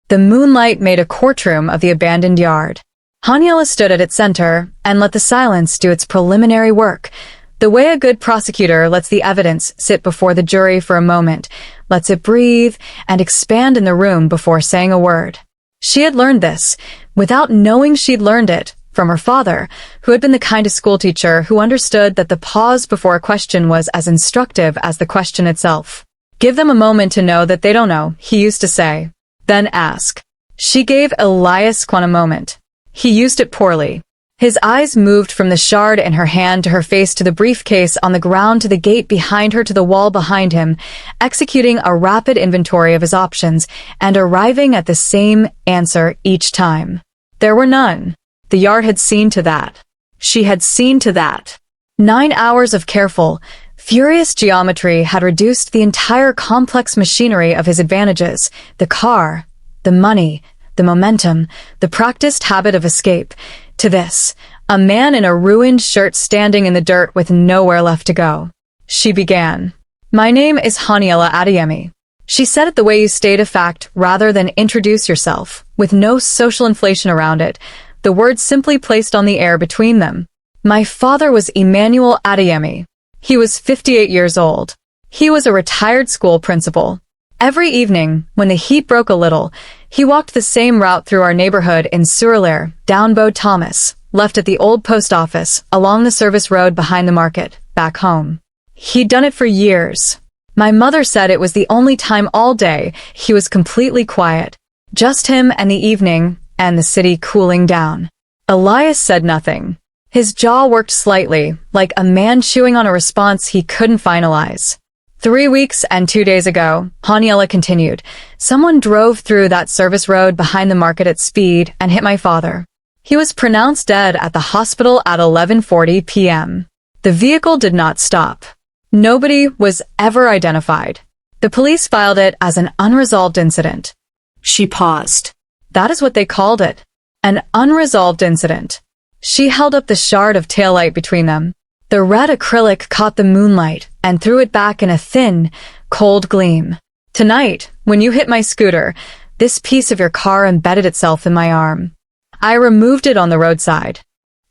The moonlight made a courtroom of the abandoned yard. Haniella stood at its center and let the silence do its preliminary work, the way a good prosecutor lets the evidence sit before the jury for a moment, lets it breathe and expand in the room before saying a word. She had learned this, without knowing she'd learned it, from her father, who had been the kind of schoolteacher who understood that the pause before a question was as instructive as the question itself. Give them a moment to know that they don't know, he used to say. Then ask. She gave Elias a moment. He used it poorly. His eyes moved from the shard in her hand to her face to the briefcase on the ground to the gate behind her to the wall behind him, executing a rapid inventory of his options and arriving at the same answer each time. There were none. The yard had seen to that. She had seen to that. 9 hours of careful, furious geometry had reduced the entire complex machinery of his advantages, the car, the money, the momentum, the practiced habit of escape, to this, a man in a ruined shirt standing in the dirt with nowhere left to go. She began. My name is Haniella Adeyemi. She said it the way you state a fact rather than introduce yourself, with no social inflation around it, the words simply placed on the air between them. My father was Emmanuel Adeyemi. He was 58 years old. He was a retired school principal. Every evening, when the heat broke a little, he walked the same route through our neighborhood in Surrey, down Beau Thomas, left at the old post office, along the service road behind the market, back home. He'd done it for years. My mother said it was the only time all day he was completely quiet. Just him and the evening, and the city cooling down. Elias said nothing. His jaw worked slightly, like a man chewing on a response he couldn't finalize. 3 weeks and 2 days ago, Haniella continued, someone drove through that service road behind the market at speed and hit my father. He was pronounced dead at the hospital at 11:40 p.m. The vehicle did not stop. Nobody was ever identified. The police filed it as an unresolved incident. She paused. That is what they called it. An unresolved incident. She held up the shard of taillight between them. The red acrylic caught the moonlight and threw it back in a thin, cold gleam. Tonight, when you hit my scooter, this piece of your car embedded itself in my arm. I removed it on the roadside.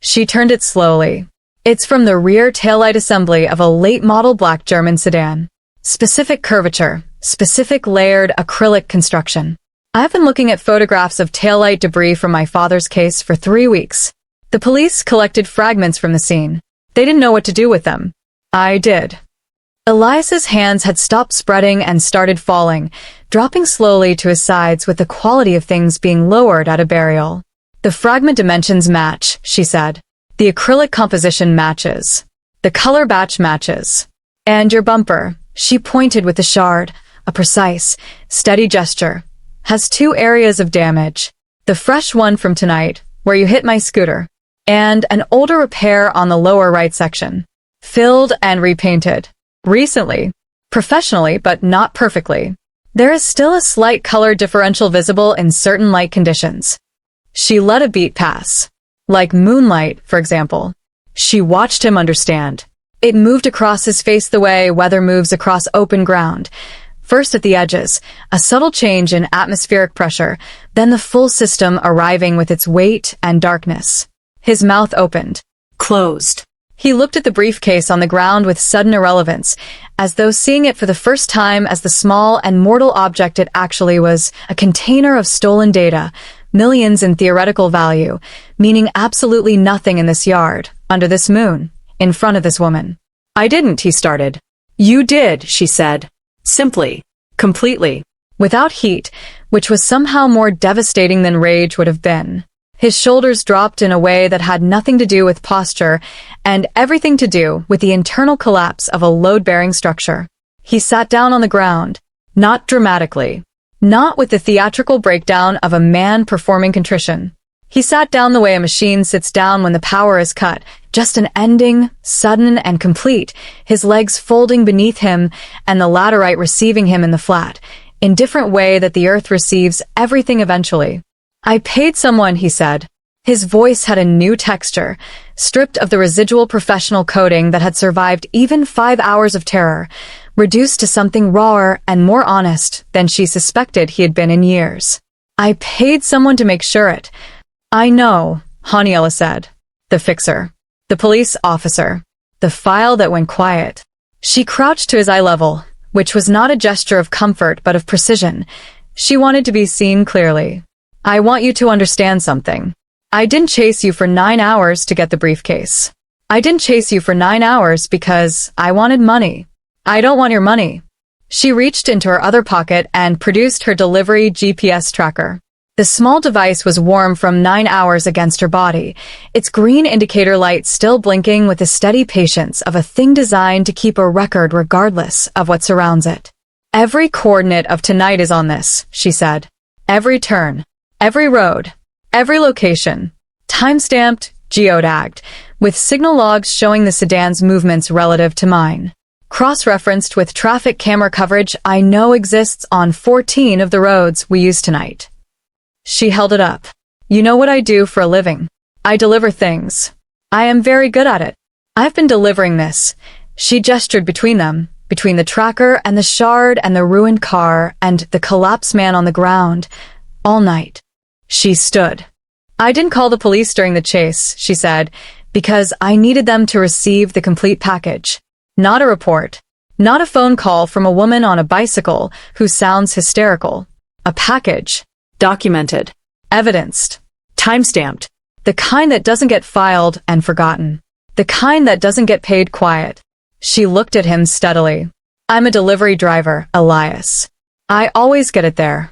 She turned it slowly. It's from the rear taillight assembly of a late-model black German sedan. Specific curvature, specific layered acrylic construction. I've been looking at photographs of taillight debris from my father's case for 3 weeks. The police collected fragments from the scene. They didn't know what to do with them. I did. Elias's hands had stopped spreading and started falling, dropping slowly to his sides with the quality of things being lowered at a burial. The fragment dimensions match, she said. The acrylic composition matches. The color batch matches. And your bumper, she pointed with the shard, a precise, steady gesture, has two areas of damage. The fresh one from tonight, where you hit my scooter, and an older repair on the lower right section. Filled and repainted. Recently. Professionally, but not perfectly. There is still a slight color differential visible in certain light conditions. She let a beat pass. Like moonlight, for example. She watched him understand. It moved across his face the way weather moves across open ground. First at the edges, a subtle change in atmospheric pressure, then the full system arriving with its weight and darkness. His mouth opened. Closed. He looked at the briefcase on the ground with sudden irrelevance, as though seeing it for the first time as the small and mortal object it actually was, a container of stolen data, millions in theoretical value, meaning absolutely nothing in this yard, under this moon, in front of this woman. I didn't, he started. You did, she said. Simply. Completely. Without heat, which was somehow more devastating than rage would have been. His shoulders dropped in a way that had nothing to do with posture and everything to do with the internal collapse of a load-bearing structure. He sat down on the ground, not dramatically, not with the theatrical breakdown of a man performing contrition. He sat down the way a machine sits down when the power is cut, just an ending, sudden and complete, his legs folding beneath him and the laterite receiving him in the flat, in different way that the earth receives everything eventually. I paid someone, he said. His voice had a new texture, stripped of the residual professional coating that had survived even 5 hours of terror, reduced to something rawer and more honest than she suspected he had been in years. I paid someone to make sure it. I know, Haniella said. The fixer. The police officer. The file that went quiet. She crouched to his eye level, which was not a gesture of comfort but of precision. She wanted to be seen clearly. I want you to understand something. I didn't chase you for 9 hours to get the briefcase. I didn't chase you for 9 hours because I wanted money. I don't want your money. She reached into her other pocket and produced her delivery GPS tracker. The small device was warm from 9 hours against her body, its green indicator light still blinking with the steady patience of a thing designed to keep a record regardless of what surrounds it. Every coordinate of tonight is on this, she said. Every turn. Every road, every location, time-stamped, geotagged, with signal logs showing the sedan's movements relative to mine. Cross-referenced with traffic camera coverage I know exists on 14 of the roads we use tonight. She held it up. You know what I do for a living. I deliver things. I am very good at it. I've been delivering this. She gestured between them, between the tracker and the shard and the ruined car and the collapsed man on the ground, all night. She stood. I didn't call the police during the chase, she said, because I needed them to receive the complete package. Not a report. Not a phone call from a woman on a bicycle who sounds hysterical. A package. Documented. Evidenced. Time-stamped. The kind that doesn't get filed and forgotten. The kind that doesn't get paid quiet. She looked at him steadily. I'm a delivery driver, Elias. I always get it there.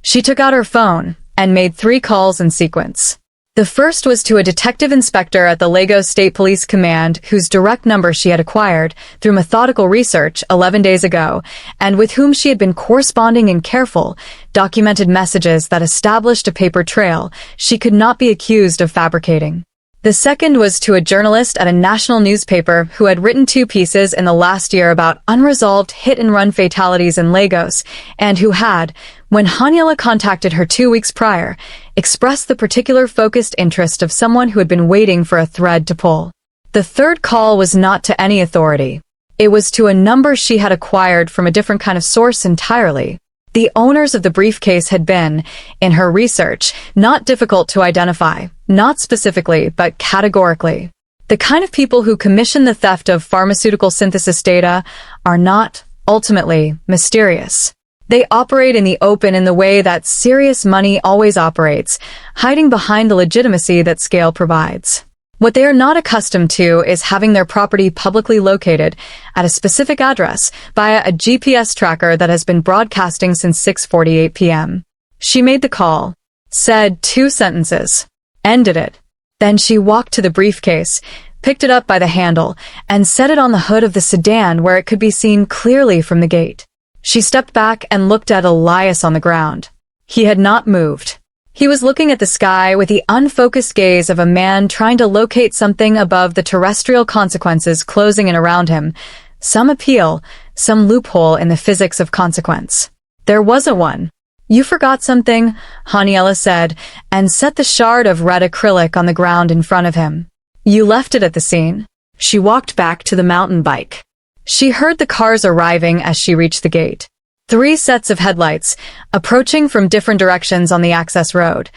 She took out her phone and made 3 calls in sequence. The first was to a detective inspector at the Lagos State Police Command whose direct number she had acquired through methodical research 11 days ago and with whom she had been corresponding in careful, documented messages that established a paper trail she could not be accused of fabricating. The second was to a journalist at a national newspaper who had written 2 pieces in the last year about unresolved hit-and-run fatalities in Lagos and who had, when Haniella contacted her 2 weeks prior, expressed the particular focused interest of someone who had been waiting for a thread to pull. The third call was not to any authority. It was to a number she had acquired from a different kind of source entirely. The owners of the briefcase had been, in her research, not difficult to identify, not specifically, but categorically. The kind of people who commission the theft of pharmaceutical synthesis data are not, ultimately, mysterious. They operate in the open in the way that serious money always operates, hiding behind the legitimacy that scale provides. What they are not accustomed to is having their property publicly located at a specific address via a GPS tracker that has been broadcasting since 6:48 p.m. She made the call, said 2 sentences, ended it. Then she walked to the briefcase, picked it up by the handle, and set it on the hood of the sedan where it could be seen clearly from the gate. She stepped back and looked at Elias on the ground. He had not moved. He was looking at the sky with the unfocused gaze of a man trying to locate something above the terrestrial consequences closing in around him. Some appeal, some loophole in the physics of consequence. There wasn't one. "You forgot something," Haniella said, and set the shard of red acrylic on the ground in front of him. "You left it at the scene." She walked back to the mountain bike. She heard the cars arriving as she reached the gate. 3 sets of headlights, approaching from different directions on the access road.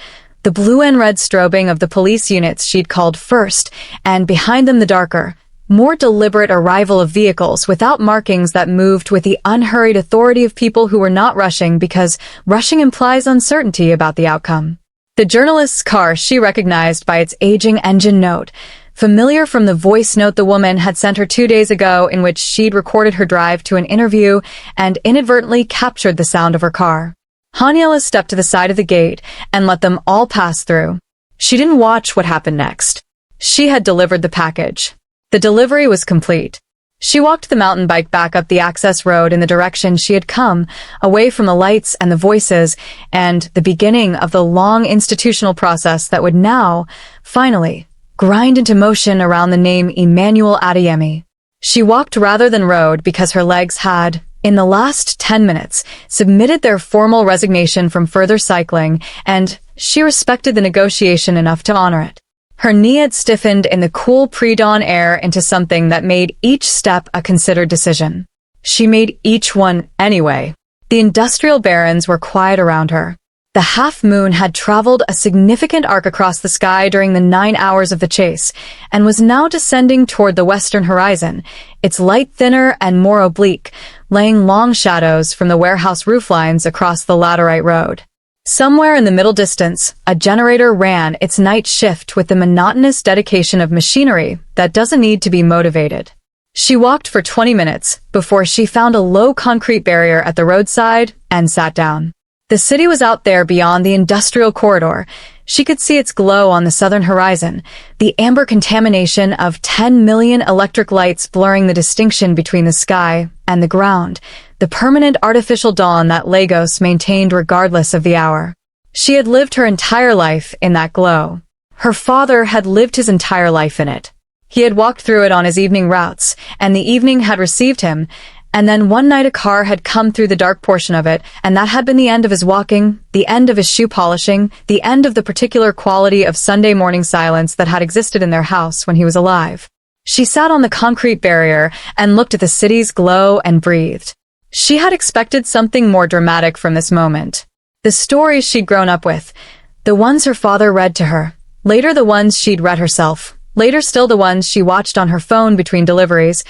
The blue and red strobing of the police units she'd called first, and behind them the darker, more deliberate arrival of vehicles without markings that moved with the unhurried authority of people who were not rushing because rushing implies uncertainty about the outcome. The journalist's car she recognized by its aging engine note, familiar from the voice note the woman had sent her 2 days ago in which she'd recorded her drive to an interview and inadvertently captured the sound of her car. Haniella stepped to the side of the gate and let them all pass through. She didn't watch what happened next. She had delivered the package. The delivery was complete. She walked the mountain bike back up the access road in the direction she had come, away from the lights and the voices, and the beginning of the long institutional process that would now, finally, grind into motion around the name Emmanuel Adeyemi. She walked rather than rode because her legs had, in the last 10 minutes, submitted their formal resignation from further cycling, and she respected the negotiation enough to honor it. Her knee had stiffened in the cool pre-dawn air into something that made each step a considered decision. She made each one anyway. The industrial barrens were quiet around her. The half-moon had traveled a significant arc across the sky during the 9 hours of the chase, and was now descending toward the western horizon, its light thinner and more oblique, laying long shadows from the warehouse rooflines across the laterite road. Somewhere in the middle distance, a generator ran its night shift with the monotonous dedication of machinery that doesn't need to be motivated. She walked for 20 minutes before she found a low concrete barrier at the roadside and sat down. The city was out there beyond the industrial corridor. She could see its glow on the southern horizon, the amber contamination of 10 million electric lights blurring the distinction between the sky and the ground, the permanent artificial dawn that Lagos maintained regardless of the hour. She had lived her entire life in that glow. Her father had lived his entire life in it. He had walked through it on his evening routes, and the evening had received him, and then one night a car had come through the dark portion of it, and that had been the end of his walking, the end of his shoe polishing, the end of the particular quality of Sunday morning silence that had existed in their house when he was alive. She sat on the concrete barrier and looked at the city's glow and breathed. She had expected something more dramatic from this moment. The stories she'd grown up with, the ones her father read to her, later the ones she'd read herself, later still the ones she watched on her phone between deliveries,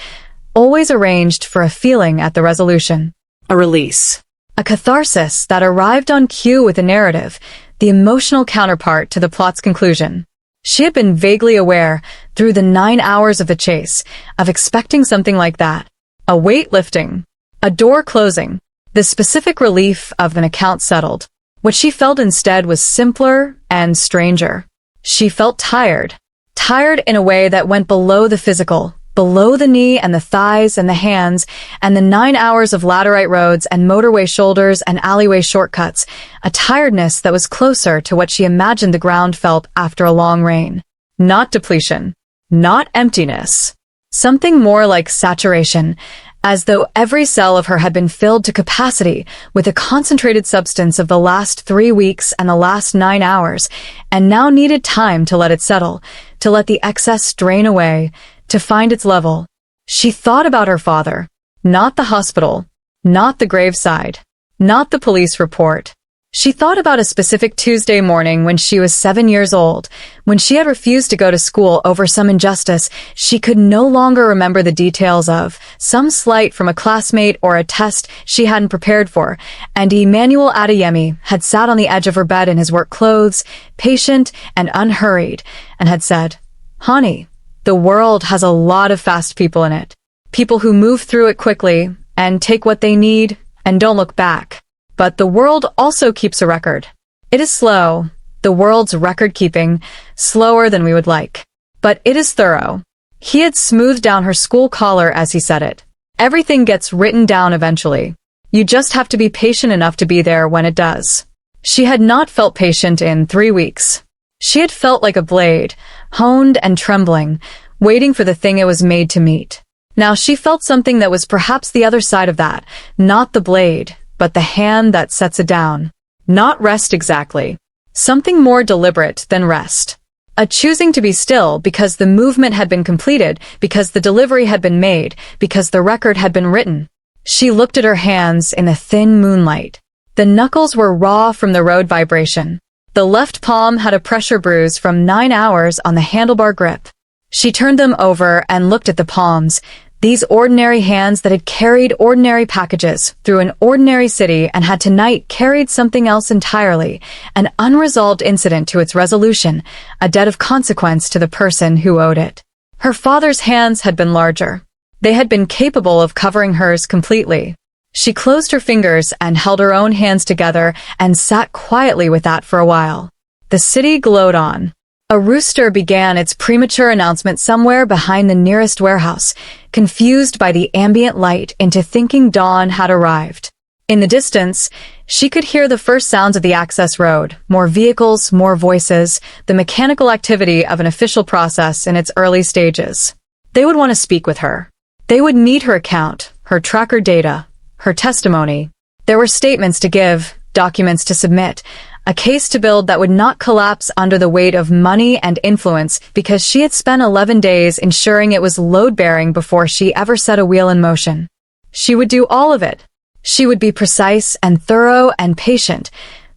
always arranged for a feeling at the resolution. A release. A catharsis that arrived on cue with a narrative, the emotional counterpart to the plot's conclusion. She had been vaguely aware, through the 9 hours of the chase, of expecting something like that. A weight lifting. A door closing. The specific relief of an account settled. What she felt instead was simpler and stranger. She felt tired. Tired in a way that went below the physical, below the knee and the thighs and the hands, and the 9 hours of laterite roads and motorway shoulders and alleyway shortcuts, a tiredness that was closer to what she imagined the ground felt after a long rain. Not depletion. Not emptiness. Something more like saturation, as though every cell of her had been filled to capacity with the concentrated substance of the last 3 weeks and the last 9 hours, and now needed time to let it settle, to let the excess drain away, to find its level. She thought about her father, not the hospital, not the graveside, not the police report. She thought about a specific Tuesday morning when she was 7 years old, when she had refused to go to school over some injustice she could no longer remember the details of, some slight from a classmate or a test she hadn't prepared for, and Emmanuel Adeyemi had sat on the edge of her bed in his work clothes, patient and unhurried, and had said, "Honey, the world has a lot of fast people in it. People who move through it quickly and take what they need and don't look back. But the world also keeps a record. It is slow, the world's record-keeping, slower than we would like. But it is thorough." He had smoothed down her school collar as he said it. "Everything gets written down eventually. You just have to be patient enough to be there when it does. She had not felt patient in 3 weeks. She had felt like a blade, honed and trembling, waiting for the thing it was made to meet. Now she felt something that was perhaps the other side of that, not the blade, but the hand that sets it down. Not rest exactly. Something more deliberate than rest. A choosing to be still because the movement had been completed, because the delivery had been made, because the record had been written. She looked at her hands in the thin moonlight. The knuckles were raw from the road vibration. The left palm had a pressure bruise from 9 hours on the handlebar grip. She turned them over and looked at the palms, these ordinary hands that had carried ordinary packages through an ordinary city and had tonight carried something else entirely, an unresolved incident to its resolution, a debt of consequence to the person who owed it. Her father's hands had been larger. They had been capable of covering hers completely. She closed her fingers and held her own hands together and sat quietly with that for a while. The city glowed on. A rooster began its premature announcement somewhere behind the nearest warehouse, confused by the ambient light into thinking dawn had arrived. In the distance, she could hear the first sounds of the access road, more vehicles, more voices, the mechanical activity of an official process in its early stages. They would want to speak with her. They would need her account, her tracker data, her testimony. There were statements to give, documents to submit, a case to build that would not collapse under the weight of money and influence because she had spent 11 days ensuring it was load-bearing before she ever set a wheel in motion. She would do all of it. She would be precise and thorough and patient,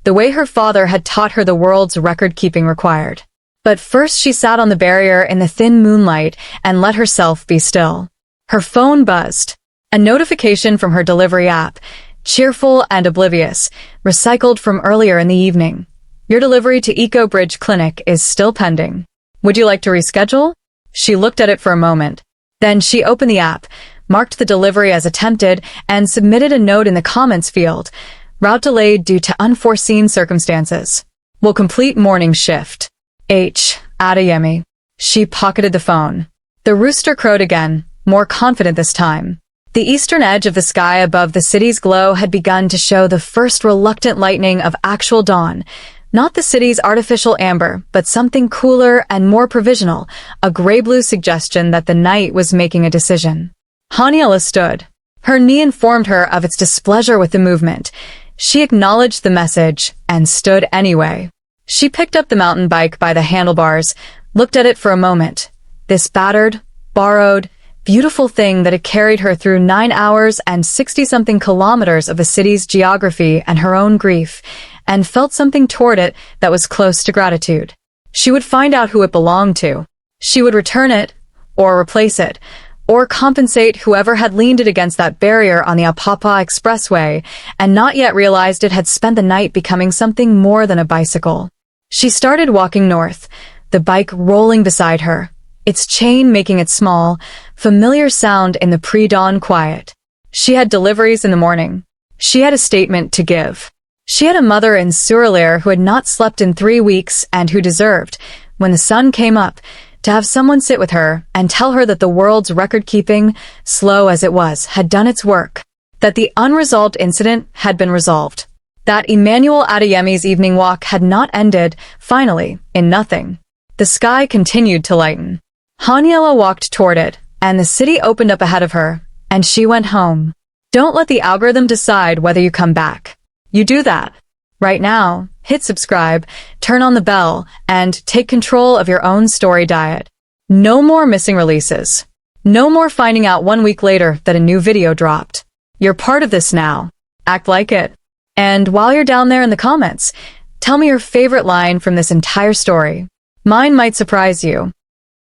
the way her father had taught her the world's record-keeping required. But first she sat on the barrier in the thin moonlight and let herself be still. Her phone buzzed. A notification from her delivery app, cheerful and oblivious, recycled from earlier in the evening. Your delivery to Eco Bridge Clinic is still pending. Would you like to reschedule? She looked at it for a moment. Then she opened the app, marked the delivery as attempted, and submitted a note in the comments field. Route delayed due to unforeseen circumstances. Will complete morning shift. Adeyemi. She pocketed the phone. The rooster crowed again, more confident this time. The eastern edge of the sky above the city's glow had begun to show the first reluctant lightning of actual dawn, not the city's artificial amber, but something cooler and more provisional, a gray-blue suggestion that the night was making a decision. Haniella stood. Her knee informed her of its displeasure with the movement. She acknowledged the message and stood anyway. She picked up the mountain bike by the handlebars, looked at it for a moment. This battered, borrowed, beautiful thing that had carried her through 9 hours and 60-something kilometers of the city's geography and her own grief, and felt something toward it that was close to gratitude. She would find out who it belonged to. She would return it, or replace it, or compensate whoever had leaned it against that barrier on the Apapa Expressway and not yet realized it had spent the night becoming something more than a bicycle. She started walking north, the bike rolling beside her, its chain making it small, familiar sound in the pre-dawn quiet. She had deliveries in the morning. She had a statement to give. She had a mother in Surelaire who had not slept in 3 weeks and who deserved, when the sun came up, to have someone sit with her and tell her that the world's record-keeping, slow as it was, had done its work, that the unresolved incident had been resolved, that Emmanuel Adeyemi's evening walk had not ended, finally, in nothing. The sky continued to lighten. Haniella walked toward it, and the city opened up ahead of her, and she went home. Don't let the algorithm decide whether you come back. You do that. Right now, hit subscribe, turn on the bell, and take control of your own story diet. No more missing releases. No more finding out 1 week later that a new video dropped. You're part of this now. Act like it. And while you're down there in the comments, tell me your favorite line from this entire story. Mine might surprise you.